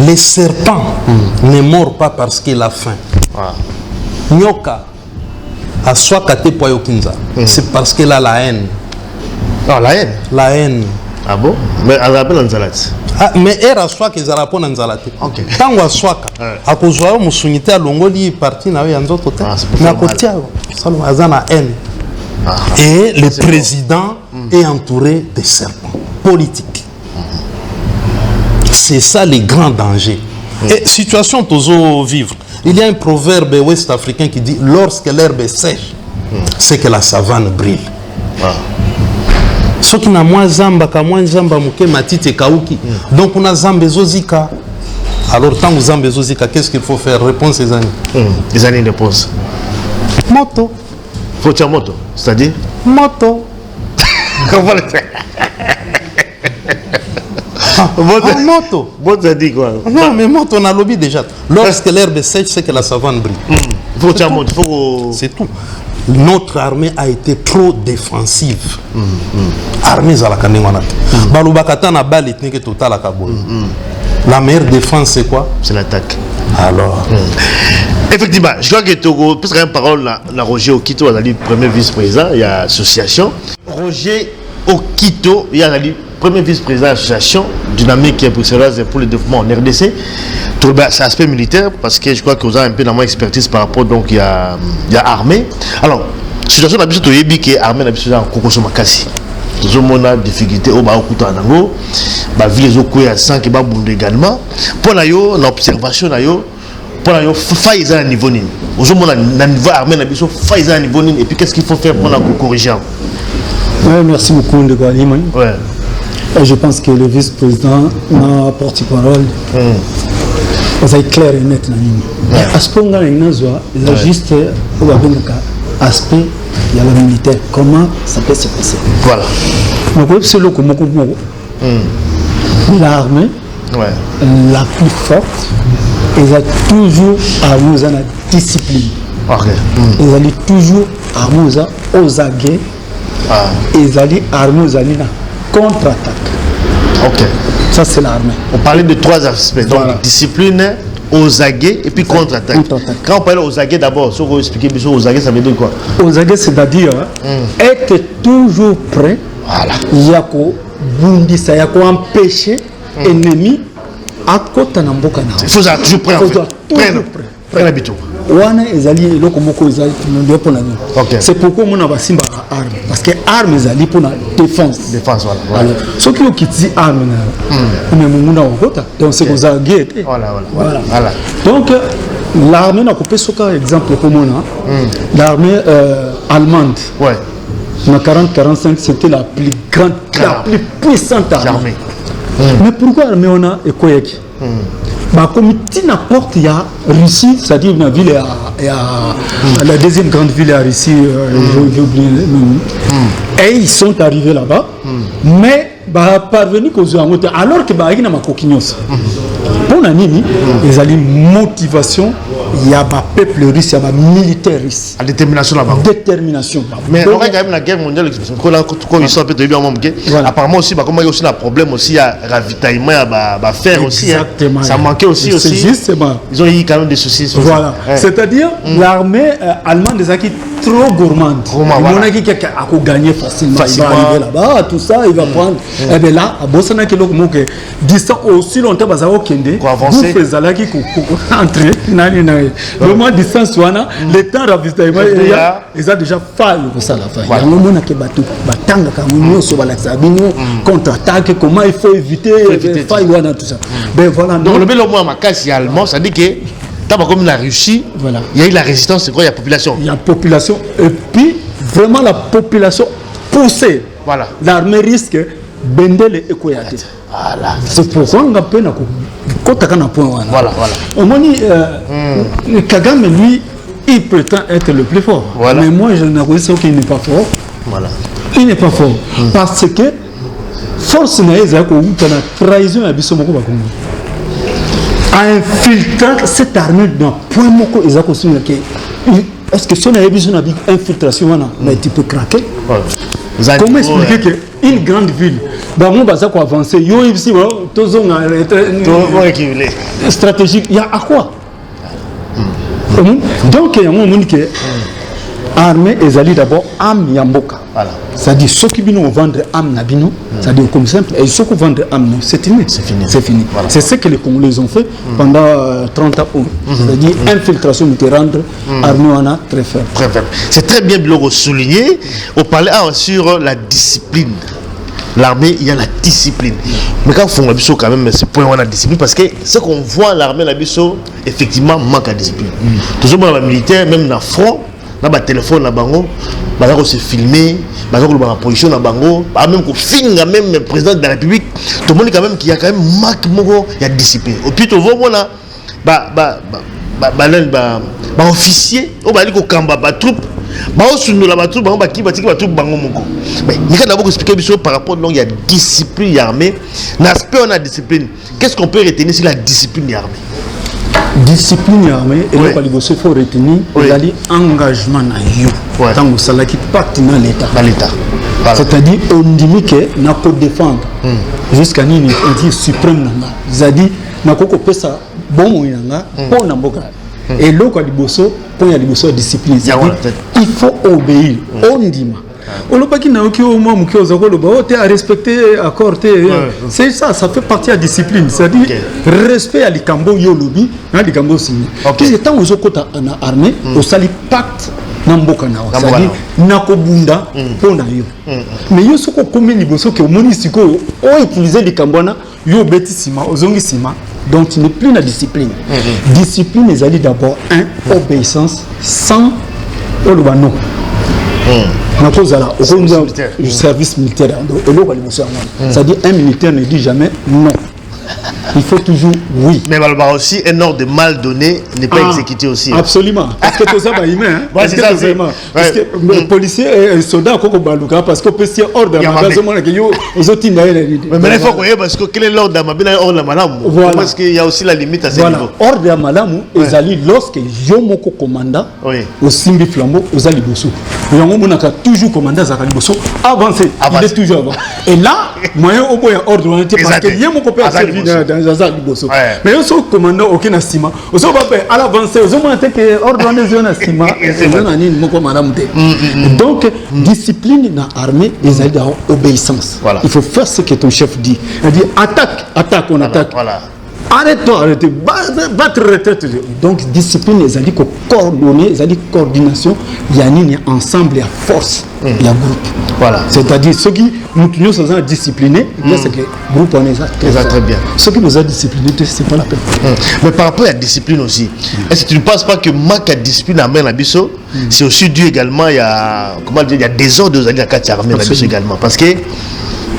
Les serpents ne mordent pas parce qu'il a faim. Nyoka a soit kate poyo kinza, c'est parce qu'elle a la haine. La haine. La haine. Ah bon? Mais elle rappelle en Zalat. Ah, mais elle a soit qu'ils rappellent en Zalat. Ok. Tant qu'on soit à cause de mon sunité à Longoli parti na en autre côté. Mais à côté ça le azana haine. Et le président est entouré de serpents politiques. C'est ça le grand danger. Et situation toujours vivre. Il y a un proverbe ouest-africain qui dit lorsque l'herbe est sèche, c'est que la savane brille. Ce qui n'a moins zamba ka moins zamba muke matite kauki. Donc on a zamba zozika. Alors tant que zamba zozika, qu'est-ce qu'il faut faire? Réponse les années. Les années de réponse. Moto. Faut dire moto, c'est-à-dire moto. Comment le faire? Moto. Moto, ça dit quoi? Non, mais moto, on a lobby déjà. Lorsque l'herbe est sèche, c'est que la savane brille. Faut dire moto. C'est tout. Notre armée a été trop défensive. Armée à la Kanemana. Balubakata na balle ethnique totale à Kaboul. La meilleure défense, c'est quoi? C'est l'attaque. Alors. Effectivement, je crois que Togo, parce qu'il y a une parole, la Roger Okito, il a dit premier vice-président, il y a association. Roger Okito, il y a dit premier vice-président de l'association dynamique et pour le développement en RDC. C'est aspect militaire, parce que je crois que vous avez un peu dans mon expertise par rapport, donc il y a armée. Alors, situation d'habitude, il y a armée d'habitude en Kokoso Makasi. Nous avons des difficultés au Baokuta Nango, la ville de Okoya 5 et Babunde également. Pour l'observation, pour la faille à niveau nini. Nous avons un niveau armé, nous avons faille à niveau nini. Et puis qu'est-ce qu'il faut faire pour la corriger? Merci beaucoup de Galima. Je pense que le vice-président n'a porte-parole. Ça est clair et net. À ce point-là, il a juste aspect, il y a la militaire. Comment ça peut se passer? Voilà. Donc, c'est le comment l'armée, la plus forte, ils ont toujours armé la discipline. Ils ont toujours armé aux aguets. Ils ont armé la contre-attaque. Ok. Ça, c'est l'armée. On parlait de trois aspects. Donc, discipline, aux aguets et puis contre-attaque. Quand on parle aux aguets d'abord, si vous expliquez aux aguets, ça veut dire quoi? Aux aguets, c'est-à-dire être toujours prêt. Voilà. Il y a quoi bundisa, il y a quoi empêcher ennemi à côté de Namboka. Il faut toujours prêt. Prêt l'habitude. C'est pourquoi on a Simba arme. Parce que l'arme est pour la défense. Défense, voilà. Ce qui dit arme, donc c'est que ça guette. Voilà. Donc l'armée n'a coupé ce cas exemple comme on a. L'armée allemande. En 40-45, c'était la plus grande, la plus puissante armée. Mais pourquoi l'armée on a Ekoyek? Comme n'importe il y a Russie, c'est-à-dire une ville la deuxième grande ville à Russie, j'ai oublié le nom. Et ils sont arrivés là-bas, mais parvenus qu'aux Angotés, alors que il y a ma coquignos. Pour la Nini, ils ont une motivation, il y a un peuple russe, il y a un militaire russe. La détermination là-bas. Détermination. Mais on a quand même la guerre mondiale, quand ils sont un peu de apparemment aussi, comme il y a aussi un problème aussi, il y a ravitaillement, il y a faire aussi. Exactement. Ça manquait aussi. Justement. Ils ont eu quand même des soucis. Voilà. C'est-à-dire, l'armée allemande est trop gourmande. Il a gagné facilement. Il va arriver là-bas, tout ça, il va prendre. Et bien là, à Bossana, qui est distant aussi longtemps, pour avancer. Vous faites entrer. Le moins distance, le temps ravitaillement, ils ont déjà failli pour ça la faille. Il y a un moment qui contre-attaque, comment il faut éviter faille, tout ça. Ben voilà. Donc le bel mot à ma casse allemand, ça dit que comme la Russie, il y a eu la résistance, c'est quoi? Il y a population. Il y a population. Et puis, vraiment la population poussée. Voilà. L'armée risque de les écoyater. Voilà. C'est pourquoi on a peine à voilà. Au moins, Kagame, lui, il prétend être le plus fort. Voilà. Mais moi, je n'avoue pas qu'il n'est pas fort. Voilà. Il n'est pas fort. Parce que force n'a pas trahison à Bissomoko Bakongo. À infiltrer cette armée dans point moko, ils ont construit. Est-ce que si on a besoin d'une infiltration, mais tu peux craquer? Comment expliquer qu'une grande ville, on va avancer, il y a ici, stratégique, il y a à quoi? Donc, il y a un moment que armée ezali d'abord âme yamboka. Voilà. C'est-à-dire ceux qui viennent vendre âme nabino, c'est-à-dire comme simple, et ceux qui vendent âme, c'est fini. C'est fini. Voilà. C'est ce que les Congolais ont fait pendant 30 ans. C'est-à-dire infiltration de rendre armée on a très faible. Très faible. C'est très bien Biloko souligné. On parlait sur la discipline. L'armée, il y a la discipline. Mais quand on fait l'Abisso, quand même, c'est point où on a la discipline. Parce que ce qu'on voit l'armée, l'Abisso, effectivement, manque de discipline. Toujours dans le militaire, même dans le front, dans le téléphone, dans le bango, on se filmer, on se la position dans le bango, même qu'on filme, même le président de la République, tout le monde quand même, qui a quand même manque, il y a discipline. Au plus, tu vois, officier, on va dire qu'on kamba ba troupe. Mais il faut expliquer par rapport à la discipline armée. L'aspect on a discipline. Qu'est-ce qu'on peut retenir sur la discipline armée? Discipline armée, et donc il faut retenir l'engagement dans le salaire qui part dans l'État. C'est-à-dire on dit que nous pouvons défendre jusqu'à nous dire suprême. C'est-à-dire nous pouvons faire ça bon pour nous. Et là, pour y a la discipline, il faut obéir. On dit respecter accord. C'est ça, ça fait partie de la discipline. C'est-à-dire respect à l'Ikambo Yolobi, l'Ikambo signé. Puis tant aux autres en armée, au sali pacte. C'est-à-dire nakobunda pour na yo. Mais yo soko comme liboso que monisiko o utiliser les cambona yo betisima ozongisima donc il n'est plus la discipline. Discipline les alliés d'abord obéissance sans non. Na kozala au service militaire c'est-à-dire un militaire ne dit jamais non. Il faut toujours oui. Mais aussi un ordre de mal donné n'est pas exécuté aussi. Absolument. Parce que tout ça va humain. Parce que les policiers et soldats parce que peut dire ordre mais il faut qu'on parce que quel est l'ordre de parce qu'il y a aussi la limite à ce niveau. Ordre de malamu ezali lorsque yomoko commandant au simbi flambeau aux aliboso. Yango monaka toujours commandant za aliboso avancer. Il est toujours avant. Et là moyen au boya ordre parce que yomoko peut dans Zaza Liboso. Mais on se commande aucun estima. On se va à l'avancée. On se montre que ordonner zone estima. Donc discipline dans l'armée, ils ont obéissance. Il faut faire ce que ton chef dit. Il dit attaque, on attaque. Arrête-toi, arrête-toi, battre retraite. Donc discipline, ils ont dit coordonner, ils ont dit coordination. Il y a une ensemble, il y a force, il y a groupe. Voilà. C'est-à-dire ceux qui nous sommes disciplinés, c'est que le groupe on est très bien. Ceux qui nous ont disciplinés, c'est pas la peine. Mais par rapport à la discipline aussi, est-ce que tu ne penses pas que manque de discipline à la Bisso, c'est aussi dû également, il y a désordre aux alliés à la Bisso également, parce que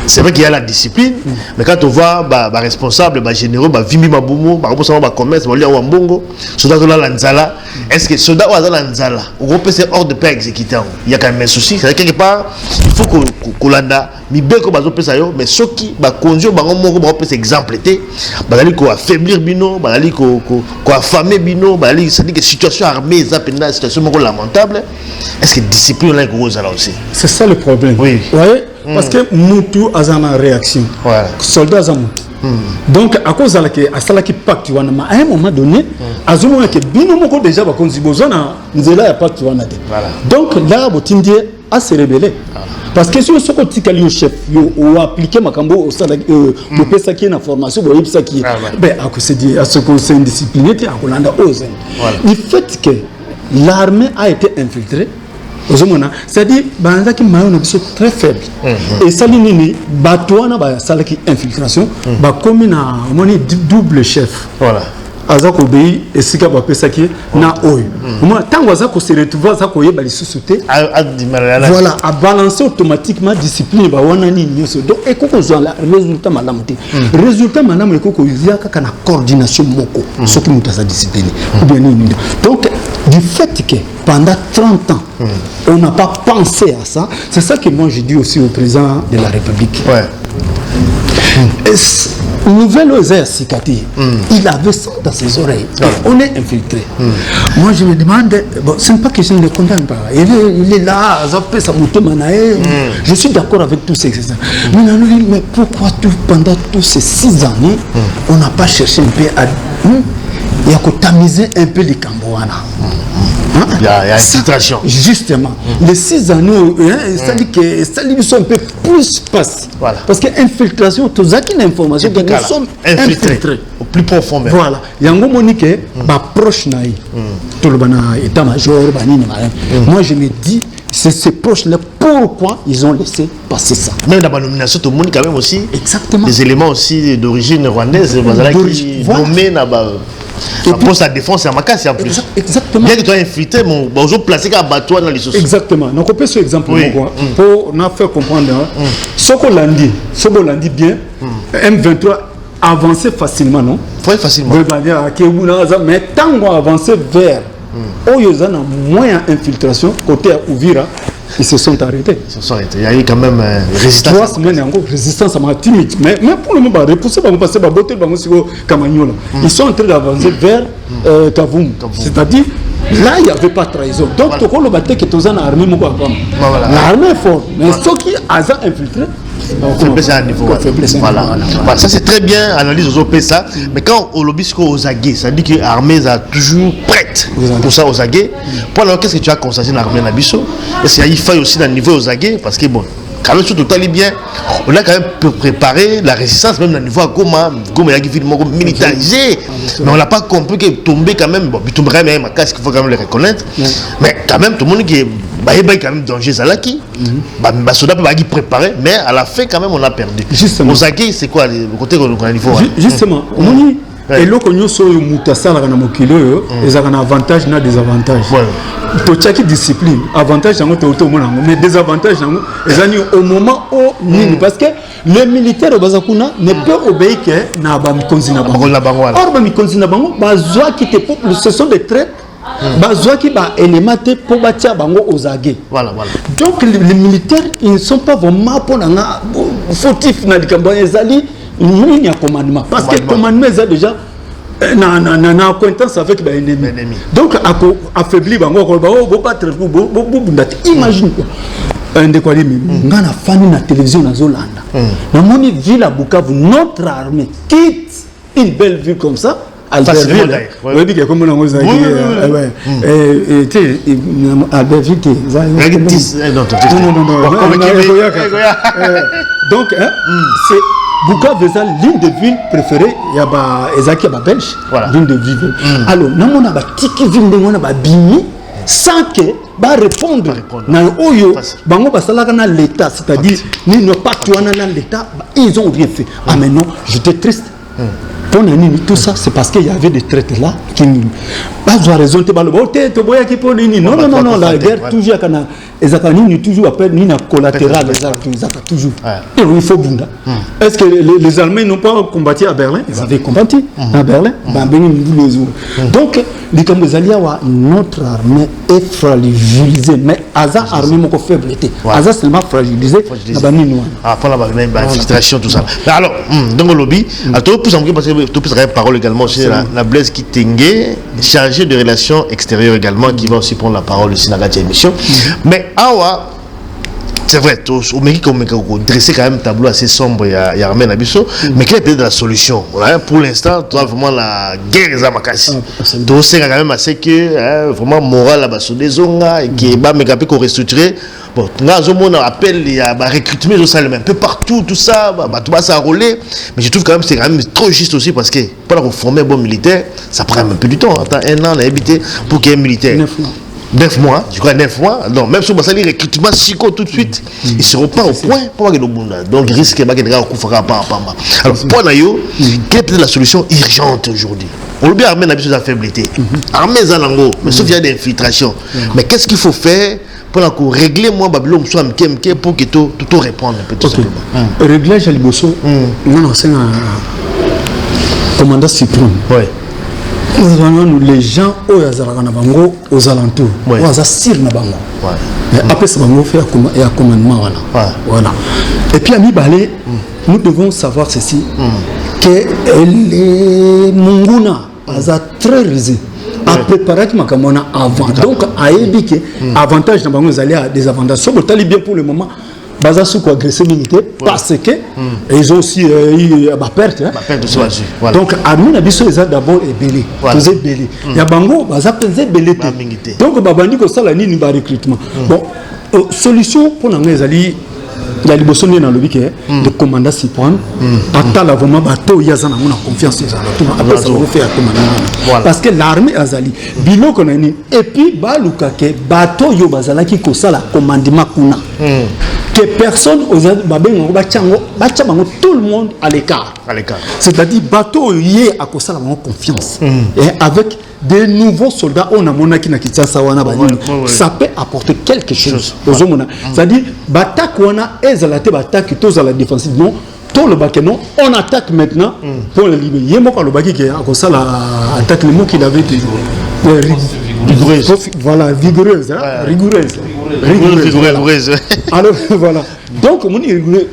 c'est vrai qu'il y a la discipline, mais quand on voit responsable, généraux, Vimi Mabumo, commerce, est-ce que soldat ou Nzala, on peut faire hors de paix exécutant? Il y a quand même un souci. C'est quelque part, il faut qu'on landa, mais ceux qui conduisent, on peut s'exempler, qu'on affaiblir Bino, qu'on affamer Bino, c'est-à-dire que situation armée, une situation lamentable. Est-ce que discipline là aussi? C'est ça le problème. Oui. Vous voyez? Parce que Moutou a une réaction. Soldats à Moutou. Donc, à cause de la pacte, à un moment donné, à ce moment que Binomoko déjà va contribuer à pacte. Donc, là, Botindie a se révélé. Parce que si on se dit au chef, ou appliquer ma cambo au salaire, le pesa qui est en formation, vous voyez ça qui est. Ben, à cause de ce qu'on s'est indiscipliné, à Kolanda Ozen. Le fait que l'armée a été infiltrée, c'est-à-dire que les sont très faibles. Et ça, les infiltration, comme un double chef. Voilà. Azak obéi et si ka bapé ça qui na oyo. Moi tant azak se retrouver azak koyeba les sociétés. Voilà, à balancer automatiquement discipline ba wana ni nyoso. Donc ekoko zo la résultat malamu te. Résultat malamu ekoko yaka kana coordination moko ce qui mutaza discipline. Donc du fait que pendant 30 ans on n'a pas pensé à ça, c'est ça que moi je dis aussi au président de la République. Nouvelle Sikati, il avait ça dans ses oreilles. On est infiltré. Moi je me demande, bon, ce n'est pas que je ne le condamne pas. Il est là, je suis d'accord avec tous ces exemples. Mais pourquoi pendant tous ces 6 années, on n'a pas cherché un peu à tamiser un peu les Cambouana? Il y a infiltration. Justement. Les 6 années, ça dit que ça sont un peu plus passés. Voilà. Parce que infiltration, tout ça qui est l'information que nous sommes infiltrés. Au plus profond même. Voilà. Il y a un moment que proche naï. Tout le monde état-major, moi je me dis, c'est ces proches-là, pourquoi ils ont laissé passer ça? Même dans la nomination, tout le monde quand même aussi. Exactement. Des éléments aussi d'origine rwandaise, qui nommés la poste à défense et à Makassi en plus. Exactement. Bien que tu aies infiltré, on a placé un bateau dans les sociétés. Exactement. Donc on peut ce exemple pour nous faire comprendre. Ce qu'on l'a dit bien, M23 avancer facilement, non? Oui, facilement. Mais tant qu'on avance vers Oyozana, moins infiltration, côté à Ouvira, ils se sont arrêtés. Il y a eu quand même résistance. 3 semaines encore, résistance à ma timide. Mais pour le moment, repousser, passer, ils sont en train d'avancer vers Kavoum. C'est-à-dire, là, il n'y avait pas de trahison. Donc, tout le bâtiment qui est en armée, l'armée est forte. Mais ceux qui ont infiltré, faiblesse à un niveau. Voilà. Ça c'est très bien, analyse aux OP ça. Mais quand au lobby aux aguets, ça dit que l'armée est toujours prête pour ça aux aguets. Pour alors qu'est-ce que tu as constaté dans l'armée Nabiso? Est-ce qu'il faille aussi dans le niveau aux aguets? Parce que bon, quand même surtout bien, on a quand même préparé la résistance même dans le niveau à Goma. Goma il y a militarisé. Mais on n'a pas compris que tomber quand même, bon, il tomberait même à casque, il faut quand même le reconnaître. Mais quand même, tout le monde qui est il y a quand même danger Zalaki. Les soldats peuvent préparer, mais à la fin, quand même, on a perdu. Justement. Osaki, c'est quoi le côté qu'on a niveau? Justement, et là, quand nous sommes Moutassala, ils ont un avantage et un désavantage. Pour chaque discipline, avantage, mais désavantage, au moment où, parce que les militaires au Bazakuna ne peuvent obéir que Nabam Konzina Bango. Or, Konzina Bango, ce sont des traites. Bazouaki ba élémenté pour bâtir bango aux aguets. Voilà. Donc les militaires ils ne sont pas vraiment pour la fautif na dikambaya zali il y a commandement parce que commandement est déjà na acquaintance avec l'ennemi. Donc affaibli bango ko ba battre imagine quoi. Un de quoi dit ngana fani na télévision na Zolanda. Na moni ville à Bukavu notre armée quitte une belle ville comme ça. Albertville, donc c'est Bukavu, l'une des villes préférées. Il y a Ezaki belge, l'une des villes. Alors, nous avons tiki ville de mona bimi sans que ba répondre na oyo bango basalaka na l'état, c'est-à-dire ni ne pas tuer dans l'état, ils ont rien fait. Ah mais non, j'étais triste. Tout ça, c'est parce qu'il y avait des traites là qui n'ont pas raison. Non, la guerre, toujours, ils toujours appellent ni la collatérale, toujours. Il faut Bunda. Est-ce que les Allemands n'ont pas combattu à Berlin? Ils avaient combattu à Berlin. Donc, les Cambodgiens, notre armée est fragilisée, mais Aza armée mon faiblité. Aza seulement fragilisé. Après la filtration, tout ça. Alors, dans le lobby, à tout plus parce que tout plus parole également c'est la Blaise Kitenge, chargé de relations extérieures également, qui va aussi prendre la parole aussi dans la émission. Mais awa, c'est vrai, au mérite qu'on dresser quand même un tableau assez sombre, il y a Armé Nabiso, mais quelle est peut-être la solution? Pour l'instant, toi vraiment la guerre est à Makassi. Donc c'est quand même assez que vraiment moral à Basso des Zonga et qui est bas mais qu'on restructuré. Bon, on appelle il y a recrutement un peu partout, tout ça, tout va s'enrôler. Mais je trouve quand même que c'est quand même trop juste aussi parce que pour former un bon militaire, ça prend un peu du temps. Attends, 1 an, on a habité pour qu'il y ait un militaire. 9 mois, je crois 9 mois. Non, même si on va salir recrutement psycho tout de suite, ils ne seront pas au point pour que le monde. Donc, il risque de faire un coup de alors, pour Nayo, quelle est peut-être la solution urgente aujourd'hui? On bien armé n'a pas de faiblité. Armé Zalango, mais sauf qu'il y a des infiltrations. Mais qu'est-ce qu'il faut faire pour régler moi Babylone soit pour que tout répondre un peu tout simplement. Réglage à Liboso, nous c'est un commandant suprême. Les gens aux alentours, aux assir na bango. Après ça bango fait un commandement voilà. Et puis à Mibale, nous devons savoir ceci que les Munguna a très risé. À préparer avant. Donc, à éviter avantage dans les alliés, des avantages. Sur le bien pour le moment, baza sous quoi agresser militaire parce que ils ont aussi eu ma perte. Donc armée na biso eza d'abord ebelé. Tous ebelé. Ya bango baza penze ebelé. Donc babandi ko sala nini ba recrutement. Bon solution pour na ngezali il y a liboso na lobby que le commandant s'y prend attend vraiment bateau yaza na confiance les après ça va faire commandant parce que l'armée azali biloko na ni et puis baluka ke bateau yo bazala ki ko sala commandement kuna que personne aux babengo bachango bachabango tout le monde à l'écart c'est-à-dire bateau yé à ko sala confiance et avec des nouveaux soldats on a monaki na Kinshasa wana banini ça peut apporter quelque chose c'est-à-dire batak wana ezalate batak tous à la défensive non tout le bac non on attaque maintenant pour le libérer yé moko le baki qui a ça la attaque le mot qu'il avait dit vigoureuse voilà vigoureuse rigoureuse alors voilà donc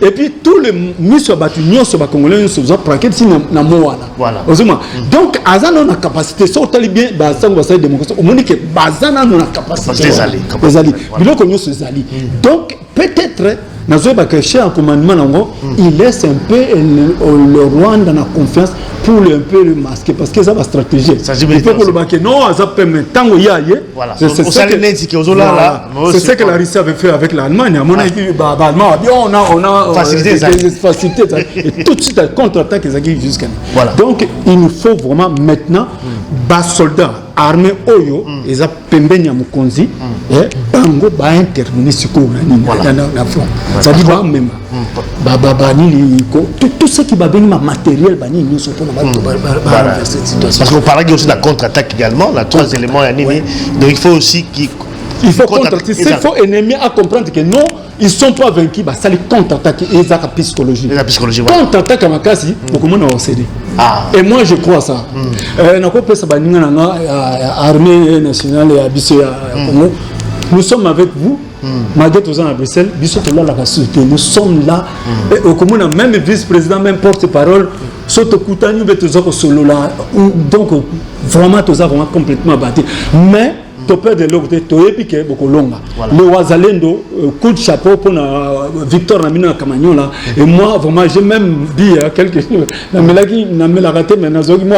et puis tous les missions battues sur congolais se faisant praquer si na moana voilà donc azana na capacité so tali bien basango basai démocratie au monde que bazana na capacité ezali biloko nyo ezali donc peut-être nazoba que chez un commandement nango il laisse un peu le Rwanda na confiance pour un peu le masquer parce que ça va stratégie il faut que le bac non ça permet tango yaye c'est ce que la Russie avait fait avec l'Allemagne à mon avis allemand on a facilité et tout de suite contre-attaque jusqu'à donc il nous faut vraiment maintenant bas soldats armée oyo eza pembeni ya mukonzi et bango ba intervenir sur na front ça dit ba même tout ce qui va venir ma matériel bani nous sont pour cette situation parce qu'on parle aussi de la contre-attaque également la trois éléments donc il faut aussi il faut contre-attaquer il faut ennemi à comprendre que non ils sont pas vaincus bah ça les contre-attaque et ça psychologie contre-attaque à Makasi beaucoup moins au CD et moi je crois ça na ko pesa baninga na armée nationale et abisso ya Congo nous sommes avec vous malgré tous à Bruxelles nous sommes là au commun même vice-président même porte-parole soto kutani beto solo là donc vraiment tous vraiment complètement battu mais topé de l'autre toyepique beaucoup longa le wazalendo coup de chapeau pour Victor Namina Kamanyola et moi vraiment j'ai même dit quelque chose na mela raté mais nazoki moi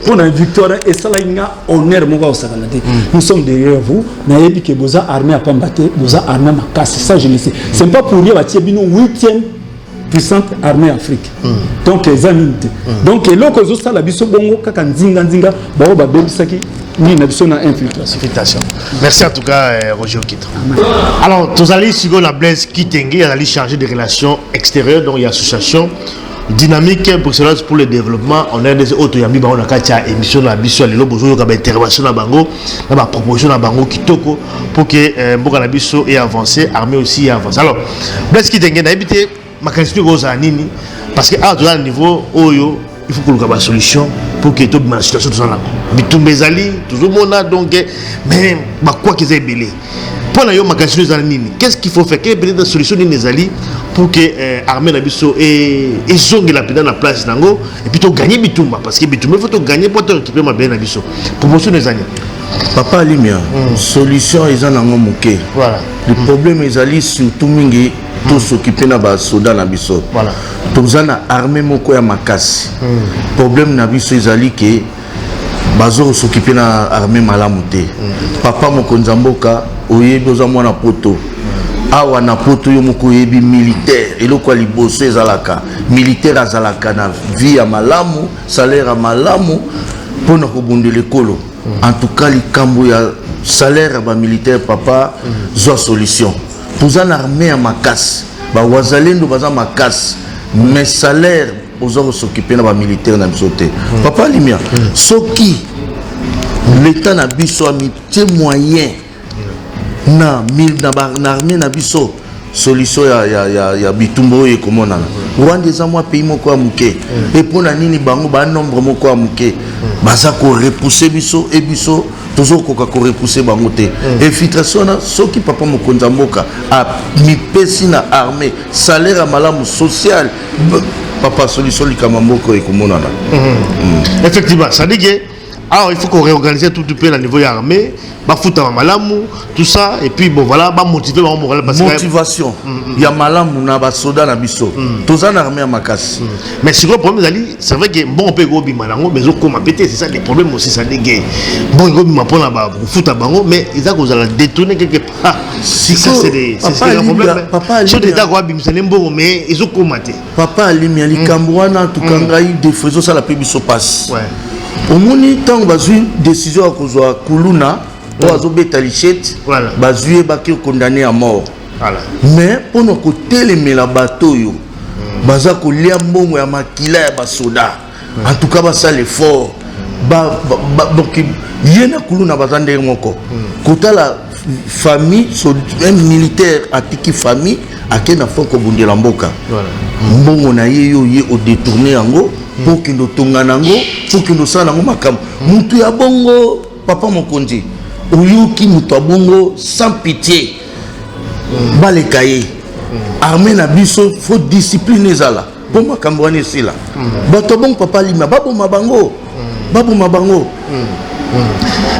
pour la victoire et ça là il y a honneur mon gars au Sakanate nous sommes derrière vous na yepique boza armée à pambaté boza armée makasi ça je le sais c'est pas pour dire batie bino 8e puissante armée Afrique donc les amis donc loko zo sala biso bongo kaka nzinga bao ba bebisaki ni na biso na infiltration. Merci en tout cas Roger Okitre. Alors tous allez sur la Blaise Kitenge allez charger des relations extérieures donc il y a association dynamique bruxelloise pour le développement on a des autres yambi ba on a katia émission na biso lelo bozo ka ba intervention na bango na ba proposition na bango kitoko pour que mboka na biso et avancer armée aussi avance. Alors Blaise Kitenge na habité ma question goza nini parce que à tout niveau oyo il faut que nous ayons une solution pour que toute la situation soit là. Bitumbezali, tout le monde a donc mais quoi qu'ils aient belé. Pour la ma question qu'est-ce qu'il faut faire? Quelle est la solution des pour que l'armée nabiso et zongue la dans la place nango et puis gagner bitumba parce que bitumba il faut gagner pour récupérer ma bien nabiso. Promotion des années. Papa Alimia, solution ils en ont moqué. Voilà. Le problème ils allaient surtout mingi tout s'occuper na ba soda na biso. Voilà. Tous en armée moko ya makasi. Problème na biso ils allaient que bazo s'occuper na armée malamuté. Papa moko nzamboka oyebi oza mwana poto. Awa na poto yo moko yebi militaire eloko liboso ezalaka militaire azalaka na vie ya malamu salaire ya malamu pona ko bondele kolo. En tout cas, les cambo ya salaire ba militaire papa zo solution. Tous en armée à makas, ba wazalendo baza makas, mais salaire aux s'occuper na ba militaire na bisoté. Papa Limia, soki l'état na biso a mis moyen na armée na biso solution ya bitumbo et comment na Rwanda za moi pays moko ya muke et pour na nini bango ba nombre moko ya muke baza ko repousser biso et biso toujours ko repousser bango te infiltration na soki papa mokonza mboka a mi pesi na armée salaire à malamu social papa solution likama moko et comment na effectivement ça dit que Alors il faut qu'on réorganise tout le pays à niveau armé, bah foutre à malamu, tout ça, et puis bon voilà, bah motiver mon moral parce que motivation. Il y a malamu na ba soda na biso. Tous en armée à Makassi. Mais c'est quoi le problème c'est vrai que bon on peut go bimalango, mais on comment péter, c'est ça les problèmes aussi ça dégaine. Bon go bima pour la ba foutre à bango, mais ils a cause la détourner quelque part. Si ça c'est un problème. Papa sur des d'accord bimisa lembo mais ils ont commenté. Papa alimi ali kambwana tukangai de faisons ça la pébiso passe. Ouais. Au moni tant bazui décision à cause de Kuluna, oazo betalichette, bazui baki condamné à mort. Voilà. Mais pour nos côtés les mela bateau yo, baza ko lia mbongo ya makila ya basoda. En tout cas basa l'effort. Donc yena Kuluna bazande moko. Kota la famille un militaire atiki famille akena foko bundela mboka. Voilà. Mbongo na yeyo ye au détourner yango. Pour que nous tonganango, pour que nous salango makam. Mutu ya bongo, papa mokonzi. Oyuki mutu ya bongo sans pitié. Balekaye. Armée na biso, faut discipliner zala. Pour makam wane sila. Bato bon papa lima, babo mabango. Babo mabango.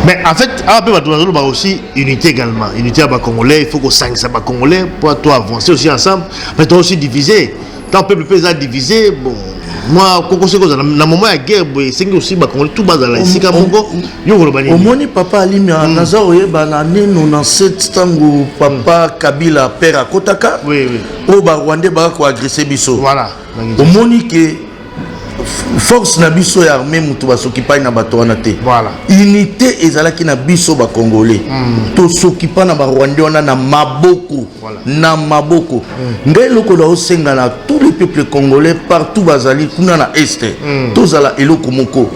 Mais en fait, après il aussi unité également. Unité à Congolais, il faut qu'on s'aille ça Congolais pour toi avancer aussi ensemble. Mais toi aussi diviser. Tant le peuple peut diviser, bon. Moi, quand c'est dans le moment de la guerre, c'est aussi tout bas dans la ici. Au moni papa Alimia, Nazaroye, banane 97 tango papa Kabila père à Kotaka. Oui, oui. Au Rwandais, ko agresser biso. Voilà. Au moni que force na biso ya armée mutu basokipa na bato wana te. Voilà. Unité ezalaki na biso ba Congolais. To sokipa na ba Rwandais wana na maboko. Voilà. Na maboko. Ngai loko la osenga na tous les peuples congolais partout bazali kuna na este. Tozala eloko moko.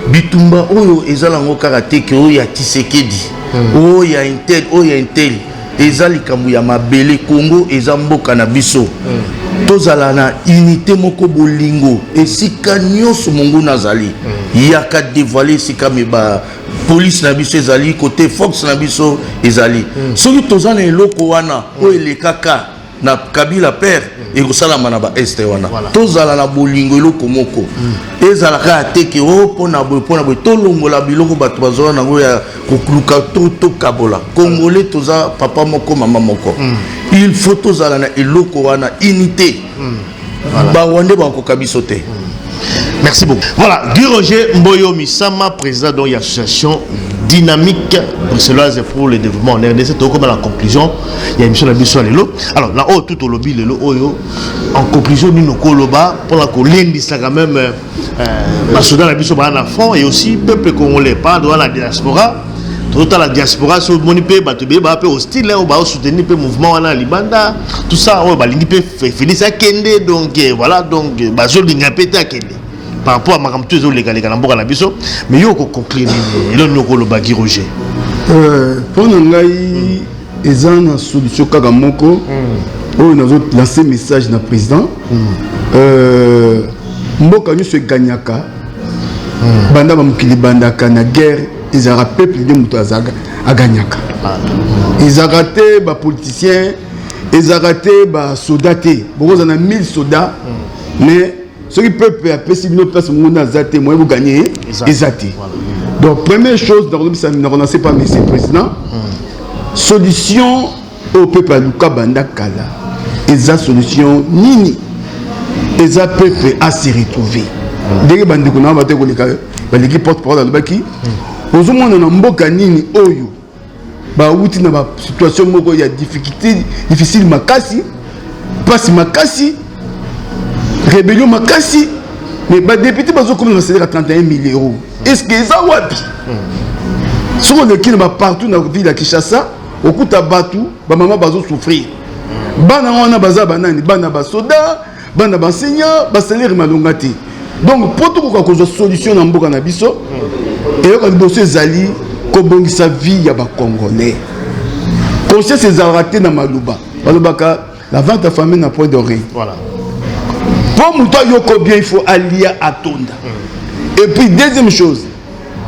Bitumba oyo ezala ngo karate ke oyo ya Tshisekedi. Oyo ya Intel, oyo ya Intel. Ezali kambu ya mabele Congo ezamboka na biso. Tozala na unité moko bolingo esika nyonso mongo nazali yaka dévoiler sika meba police na biso ezali côté force na biso ezali soki tozana eloko wana o elekaka na Kabila père et kosalama na ba este wana tozala na bolingo eloko moko ezala ka teke o pona boy tolongola biloko bato bazona nango ya kokuluka to kabola Congolais toza papa moko mama moko il faut tozala na eloko wana unité ba wande ba ko kabisote. Merci beaucoup. Voilà, Guy Roger Mboyo Misama, président de l'association Dynamique bruxelloise pour le développement en RDC. Comme la conclusion, il y a une émission de Bissou Lelo. Alors, là, tout au lobby, en conclusion, nous nous coloba pour la colline, c'est quand même Soudan, la Bissou en fond et aussi peuple congolais, pas dans la diaspora. Tout à la diaspora, sur le monipé, peu hostile, on va soutenir le mouvement en Libanda, tout ça, on va l'iniper, finir ça, Kende, donc voilà, donc, je l'ai répété à Kende. Par rapport à ma campagne, mais il y a conclure le Guy Roger. Pour nous, il y a une solution Kagamoko. On a lancé un message dans le président. Mboka nous se gagnaka. Banda bamukili bandaka na guerre. Ils ont peuple de Moutazaga à Gagnaka. Ils ont raté les politiciens, ils ont raté les soldats. Beaucoup en a 1000 soldats, mais ceux qui peuvent faire si nous faisons moi vous gagnez, ils ont. Donc première chose, nous avons lancé par M. le Président, solution au peuple à Luka Banda Kala. Ils ont solution nini. Ils ont peuple à se retrouver. Dès que nous avons l'équipe porte-parole de Baki. Aujourd'hui, on a mboka nini oyo ba wuti na ba situation moko ya difficile makasi passe makasi rébellion makasi mais ba député bazo comme na salaire à 31 000 euros est-ce que ça wapi sur le qui va partout dans la ville de Kinshasa okuta batu ba mama bazo souffrir bana wana baza banani bana ba soda bana ba enseignant ba salaire malongati donc pour tout quoi cause solution na mboka na biso. Et quand dossier Zali, comment sa vie ya ba Congolais. Conscience est raté dans Malouba. Malubaka, la vente à famille n'a point d'oreille. Voilà. Pour moi, bien il faut allier à Tonda. Et puis deuxième chose,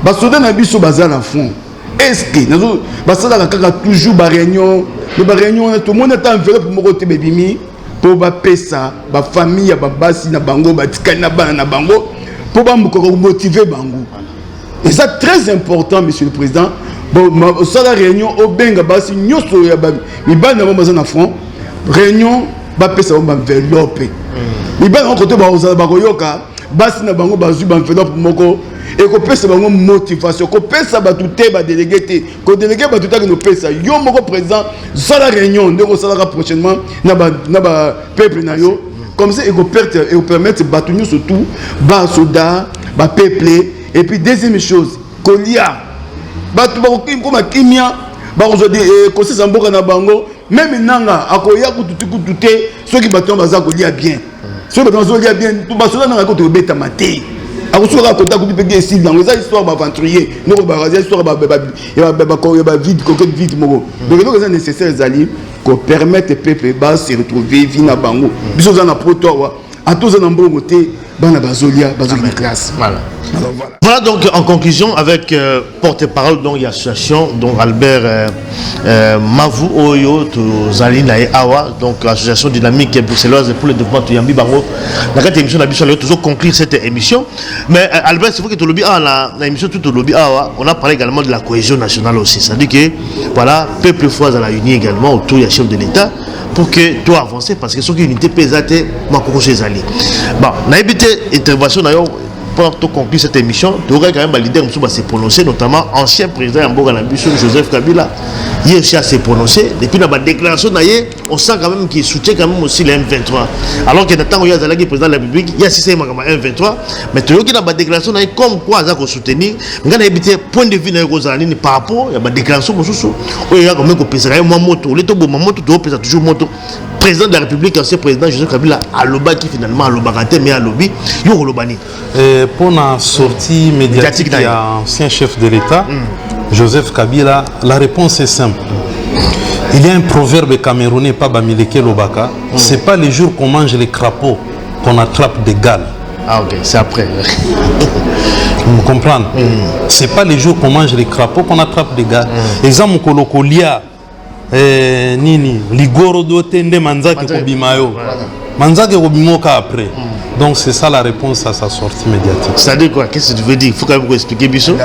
basoda na biso bazala fond. Est-ce que nous basala kaka toujours ba réunion, le ba réunion tout le monde est enveloppe pour côté bébimi pour ba pesa, ba famille ba basi na bango, ba tikana bana na bango pour ba motiver bango. Et ça très important, monsieur le président. Bon, ça la réunion au Benga, basi nyoso ya ba mi ba na bomba na front. Réunion ba pesa bomba enveloppe. Mi ba na côté ba oza ba koyoka, basi na bango ba zu ba enveloppe moko et ko pesa bango motivation, ko pesa ba tuté ba délégué té, ko délégué ba tuté no pesa. Yo moko président, ça la réunion ndeko ça la prochainement na ba peuple na yo. Comme ça, il peut permettre de battre surtout, bas soda, bas peuple. Et puis, deuxième chose, Kolia, battre comme un kimia, bah aujourd'hui, quand c'est un bon bango, même nanga, à Koya, tout ceux qui battent bazar Kolia bien. Ceux qui battent Kolia bien, tout bas soda n'a pas bêta maté. À vous sur la côte, vous pouvez ici dans les histoires aventuriers, nous on va histoire vide, coquette vide, donc c'est nécessaire d'aller pour permettre peuple bas se retrouver vina bango. Bisous dans la proto, à tous en bon côté, bana bazolia, bazolia classe. Voilà. Voilà donc en conclusion avec porte-parole donc l'association donc Albert Mavu Oyo Zalina et Awa donc l'association dynamique bruxelloise pour le développement de Yambi Bango. Dans cette émission d'habitude on toujours conclure cette émission mais Albert c'est vrai que lobby la émission tout au lobby Awa on a parlé également de la cohésion nationale aussi, c'est-à-dire que voilà peuple fois à la unie également autour du chef de l'État pour que tout avance parce que ce qui unité pesate makoko chez Ali. Bon, on a évité intervention d'ailleurs pour conclure cette émission, tu aurais quand même un leader qui s'est prononcé, notamment ancien président Yamboga Nabiso, Joseph Kabila. Il aussi s'est prononcé. Depuis la déclaration, on sent quand même qu'il soutient quand même aussi les M23. Alors que Nathan Oya Zalagi, président de la République, il y a 6 M23. Mais tu as la déclaration, comme quoi ça soutenir. On a évité point de vue par rapport à la déclaration. Il y a quand même toujours moto. Président de la République, ancien président Joseph Kabila, à l'Oba qui finalement à l'Obarate, mais à l'Obi, il y a l'Obani. Pour la sortie médiatique de l'ancien chef de l'État, Joseph Kabila, la réponse est simple. Il y a un proverbe camerounais, pas Bamileke Lobaka, c'est pas les jours qu'on mange les crapauds qu'on attrape des gales. Ah ok, c'est après. Vous comprenez? C'est pas les jours qu'on mange les crapauds qu'on attrape des gales. Exemple, Kolokolia, Nini, Ligoro Dotende Manzake Kobimayo. Manzake Kobimoka après. Donc c'est ça la réponse à sa sortie médiatique. C'est-à-dire quoi? Qu'est-ce que tu veux dire? Il faut quand même expliquer Bissot.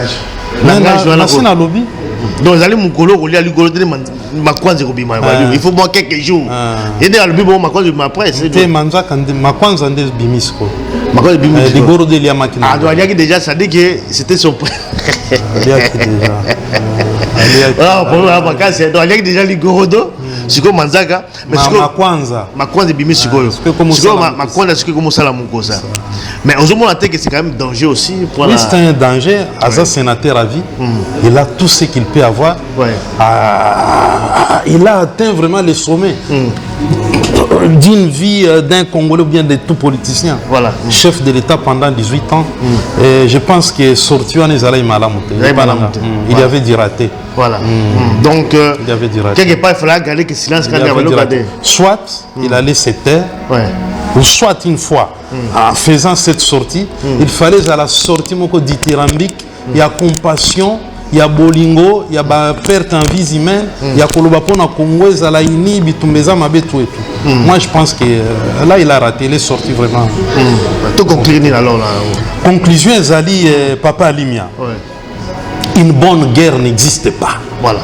Dans lobby. Donc vous allez mon colo, vous allez Ligoro Dotende Makwanze Kobimayo. Il faut boire quelques jours. Et dans le lobby, bon Makwanze après. C'est Manzake Makwanze Bimisko. Makwanze Bimisko. Ligoro Delia Makina. Ah, donc il y a déjà, ça dit que c'était son prêt. Il y a déjà. Ah, pour la vacances, donc il y a déjà Ligorodo. Siko Manzaka, mais Makwanza bimi sikoyo. Siko Makwanza siko comme ça la mukosa. Mais aujourd'hui on a que c'est quand même danger aussi pour oui, c'est un danger. Asa sénateur à vie, il a tout ce qu'il peut avoir. Il a atteint vraiment le sommet d'une vie d'un Congolais ou bien de tout politicien. Voilà. Chef de l'État pendant 18 ans. Et je pense que sorti en Ezala il avait dit raté. Voilà. Donc, quelque part, il fallait garder que silence quand il avait regardé. Soit il allait se taire, ou soit une fois, en faisant cette sortie, il fallait à la sortie dithyrambique, il y a compassion, il y a bolingo, il y a perte en vie humaine, il y a kolobapona Congo, la ini, bitumbeza mabetu et tout. Moi je pense que là il a raté, il est sorti vraiment. Tout conclure alors là. Conclusion Zali Papa Alimia. Une bonne guerre n'existe pas. Voilà.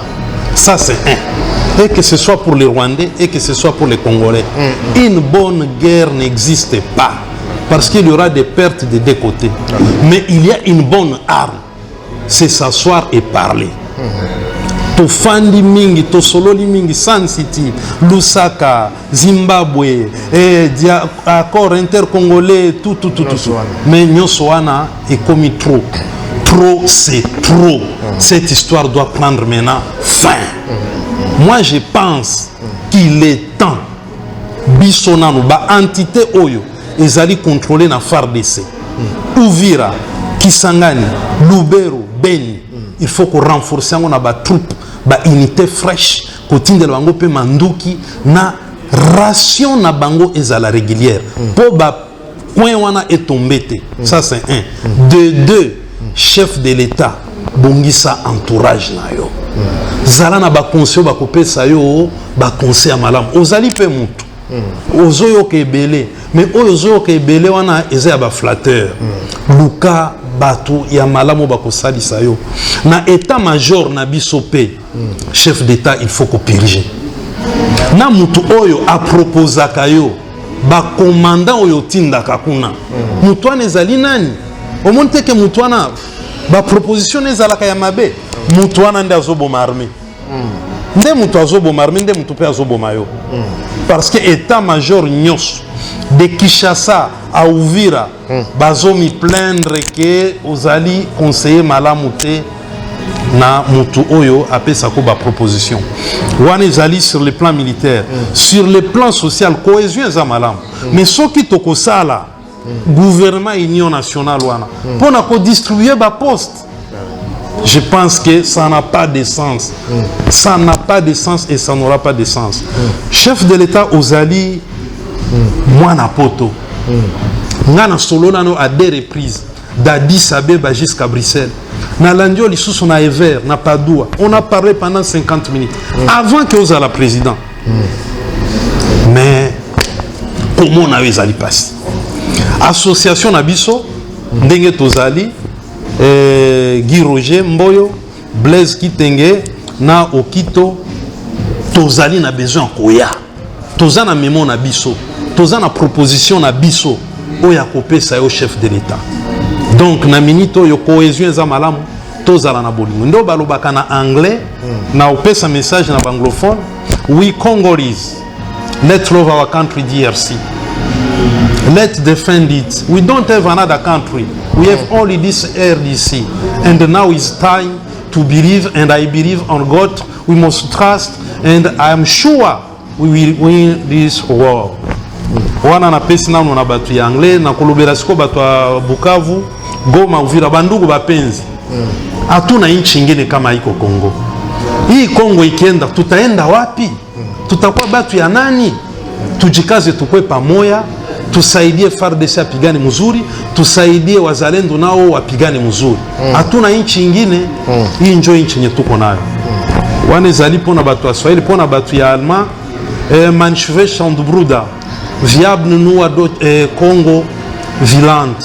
Ça c'est un. Et que ce soit pour les Rwandais et que ce soit pour les Congolais. Une bonne guerre n'existe pas. Parce qu'il y aura des pertes des deux côtés. Mais il y a une bonne arme. C'est s'asseoir et parler. Tofandi mingi, tosololi mingi, San City, Lusaka, Zimbabwe, accord intercongolais, tout. Mais Nyosoana est commis trop. Trop, c'est trop. Cette histoire doit prendre maintenant fin. Moi, je pense qu'il est temps. Bisonano, ba entité Oyo, ils allaient contrôler la FARDC. Uvira, Kisangani, Lubero, Beni. Il faut qu'on renforce nos troupes, ba unité fraîche, côté de bango pe manduki, na ration na bango ezala régulière. Pour ba point wana est tombé. Ça c'est un. De deux. Chef de l'État, bongisa entourage na yo. Zala na ba conseil ba kopesa yo ba conseil malam. Ozali pe mutu. Ozoyo ke belé, mais ozoyo ke belé wana eza ba flatteur. Luka batu ya malamu bakosalisa yo na état major na biso pe chef d'état il faut ko purger na mutu oyo a proposaka yo ba commandant oyo tindaka kuna mutu wana ezali nani omonte ke mutu wana ba proposition ezalaka ya mabe mutu wana nde azoboma armée nde mutu azoboma armée nde mutu pe azoboma yo parce que état major nyos de Kinshasa à Uvira bazomi plaindre que ozali conseiller malamu te na mutu oyo apesa ko ba proposition wana ezali sur le plan militaire sur le plan social cohésion eza malamu mais soki tokosala gouvernement union nationale wana pona ko distribuer ba poste je pense que ça n'a pas de sens ça n'a pas de sens et ça n'aura pas de sens chef de l'état ozali mwana poto ngana solo nano à deux reprises d'Addis Abeba jusqu'à Bruxelles na landio lisusu na Ever na Padoua on a parlé pendant 50 minutes avant que ozala président mais comment on avait ali passé association na biso ndenge tozali Guy Roger Mboyo Blaise Kitenge na Okito tozali na besoin koya toza na memo na biso toza na proposition na biso oya kopesa yo chef de l'état donc na minute yo cohésion eza malamu tozala na bolingo ndo balobaka na anglais na opesa message na anglophone we Congolese let's love our country DRC let's defend it we don't have another country we have only this RDC and now it's time to believe and I believe on God we must trust and I am sure we will win this war wana na pesi nano na batu ya anglais na kolobela siko batu ya Bukavu Goma Uvira bandugu bapenzi hatuna nchi nyingine kama iko Kongo hii Kongo ikienda tutaenda wapi tutakuwa batu ya nani tujikaze tukwe pamoja tusaidie FARDC apigane mzuri tusaidie wazalendo nao wapigane mzuri hatuna nchi nyingine hii njoo nchi yenye tuko nayo wane zalipo na batu ya Swahili pona batu ya Alma mancheve chandbruda viable nous do Congo viland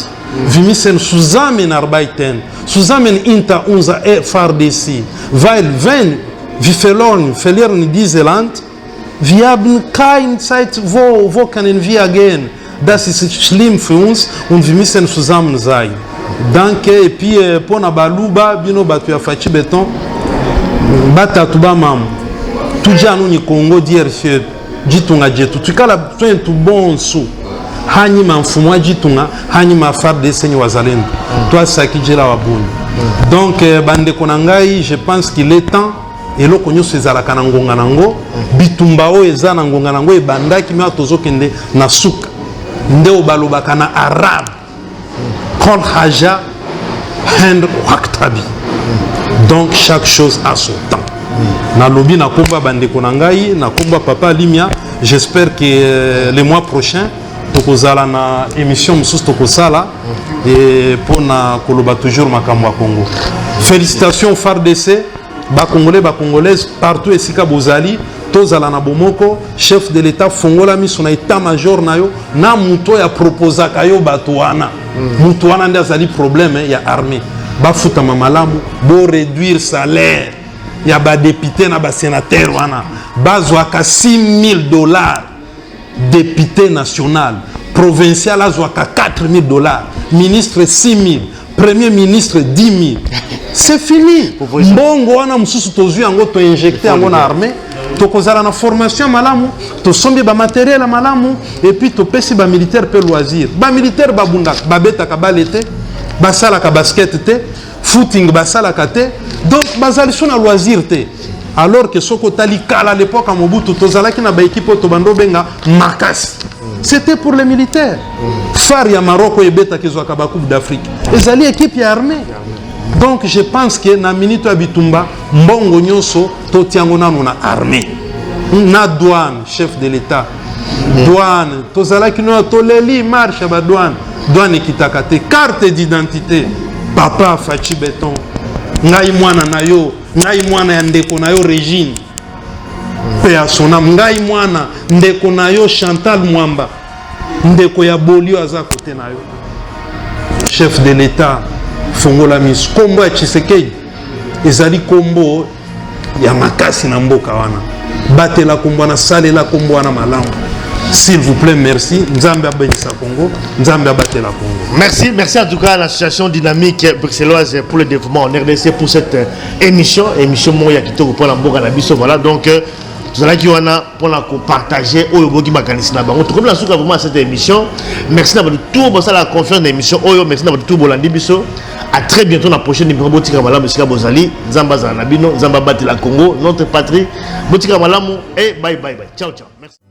vimisen suzamen arbeiten suzamen inta unza FARDC weil wenn wir verlieren diese Land wir haben kein Zeit wo können wir gehen das ist schlimm für uns und wir müssen zusammen sein danke et puis pona baluba bino batu ya fachi beton bata tuba mam tujanu ni Congo DRC jitunga jetu tukala tu bonso hani mfumo jitunga hani FARDC ni wazalendo toi sakijela wabuni donc bande konangai je pense qu'il est temps eloko nyoso ezalaka na ngonga nango bitumba o eza na ngonga nango ebandaki me atozokende na suka nde obalobaka na arabe kol haja hand waktabi donc chaque chose a son temps na lobi na komba bandeko na ngai na komba papa Limia j'espère que les mois prochains tokozala na émission mususu tokosala et pona koloba toujours makambo ya Congo félicitations FARDC ba congolais ba congolaises partout esika bozali tozala na bomoko chef de l'état fongola miso na état major na yo na muto ya proposaka yo bato wana muto wana nde azali problème ya armée ba futa mamalamu bo réduire salaire ya ba député na ba sénateur wana bazwaka $6,000 député national provincial azwaka $4,000 ministre 6,000 premier ministre 10,000 c'est fini mbongo wana mususu tozwi yango to injecter yango na armée tokozala na formation malamu tosombi ba matériel malamu et puis topesi ba militaire pe loisir ba militaire babunda babetaka balete basalaka basket te footing basalaka te donc bazali sona loisir te alors que soko tali kala à l'époque à Mobutu tozalaki na ba équipe to bando benga makasi c'était pour les militaires phare ya Maroc ebeta kezwaka ba coupe d'Afrique ezali équipe ya armée donc je pense que na minute ya bitumba mbongo nyonso totiango nanu na armée na douane chef de l'état douane tozalaki no toleli marche ba douane kitaka te carte d'identité papa fachi beton ngai mwana na yo ngai mwana ya ndeko na yo Régine pe asona ngai mwana ndeko na yo Chantal Mwamba ndeko ya Bolio aza kote na yo chef de l'état fongola miso kombo ya Tshisekedi ezali kombo ya makasi na mboka wana batela kombo na salela kombo wana malamu. S'il vous plaît, merci. Nzambe abenisa Congo, Nzambe abatela Congo. Merci, merci en tout cas à l'association dynamique bruxelloise pour le développement en RDC pour cette émission Moya Kitoko pour la Mboka na biso. Voilà donc tout ça qui wana pour la partager au boki makanisi na bango. Tout comme la souka vraiment à cette émission. Merci d'avoir tout pour ça la confiance d'émission Oyo, merci d'avoir tout bolandi biso. À très bientôt dans la prochaine numéro Botika Malamu Sika Bozali, Nzamba Zanabino, Nzamba batela Congo, notre patrie. Botika Malamu et bye bye bye. Ciao ciao. Merci.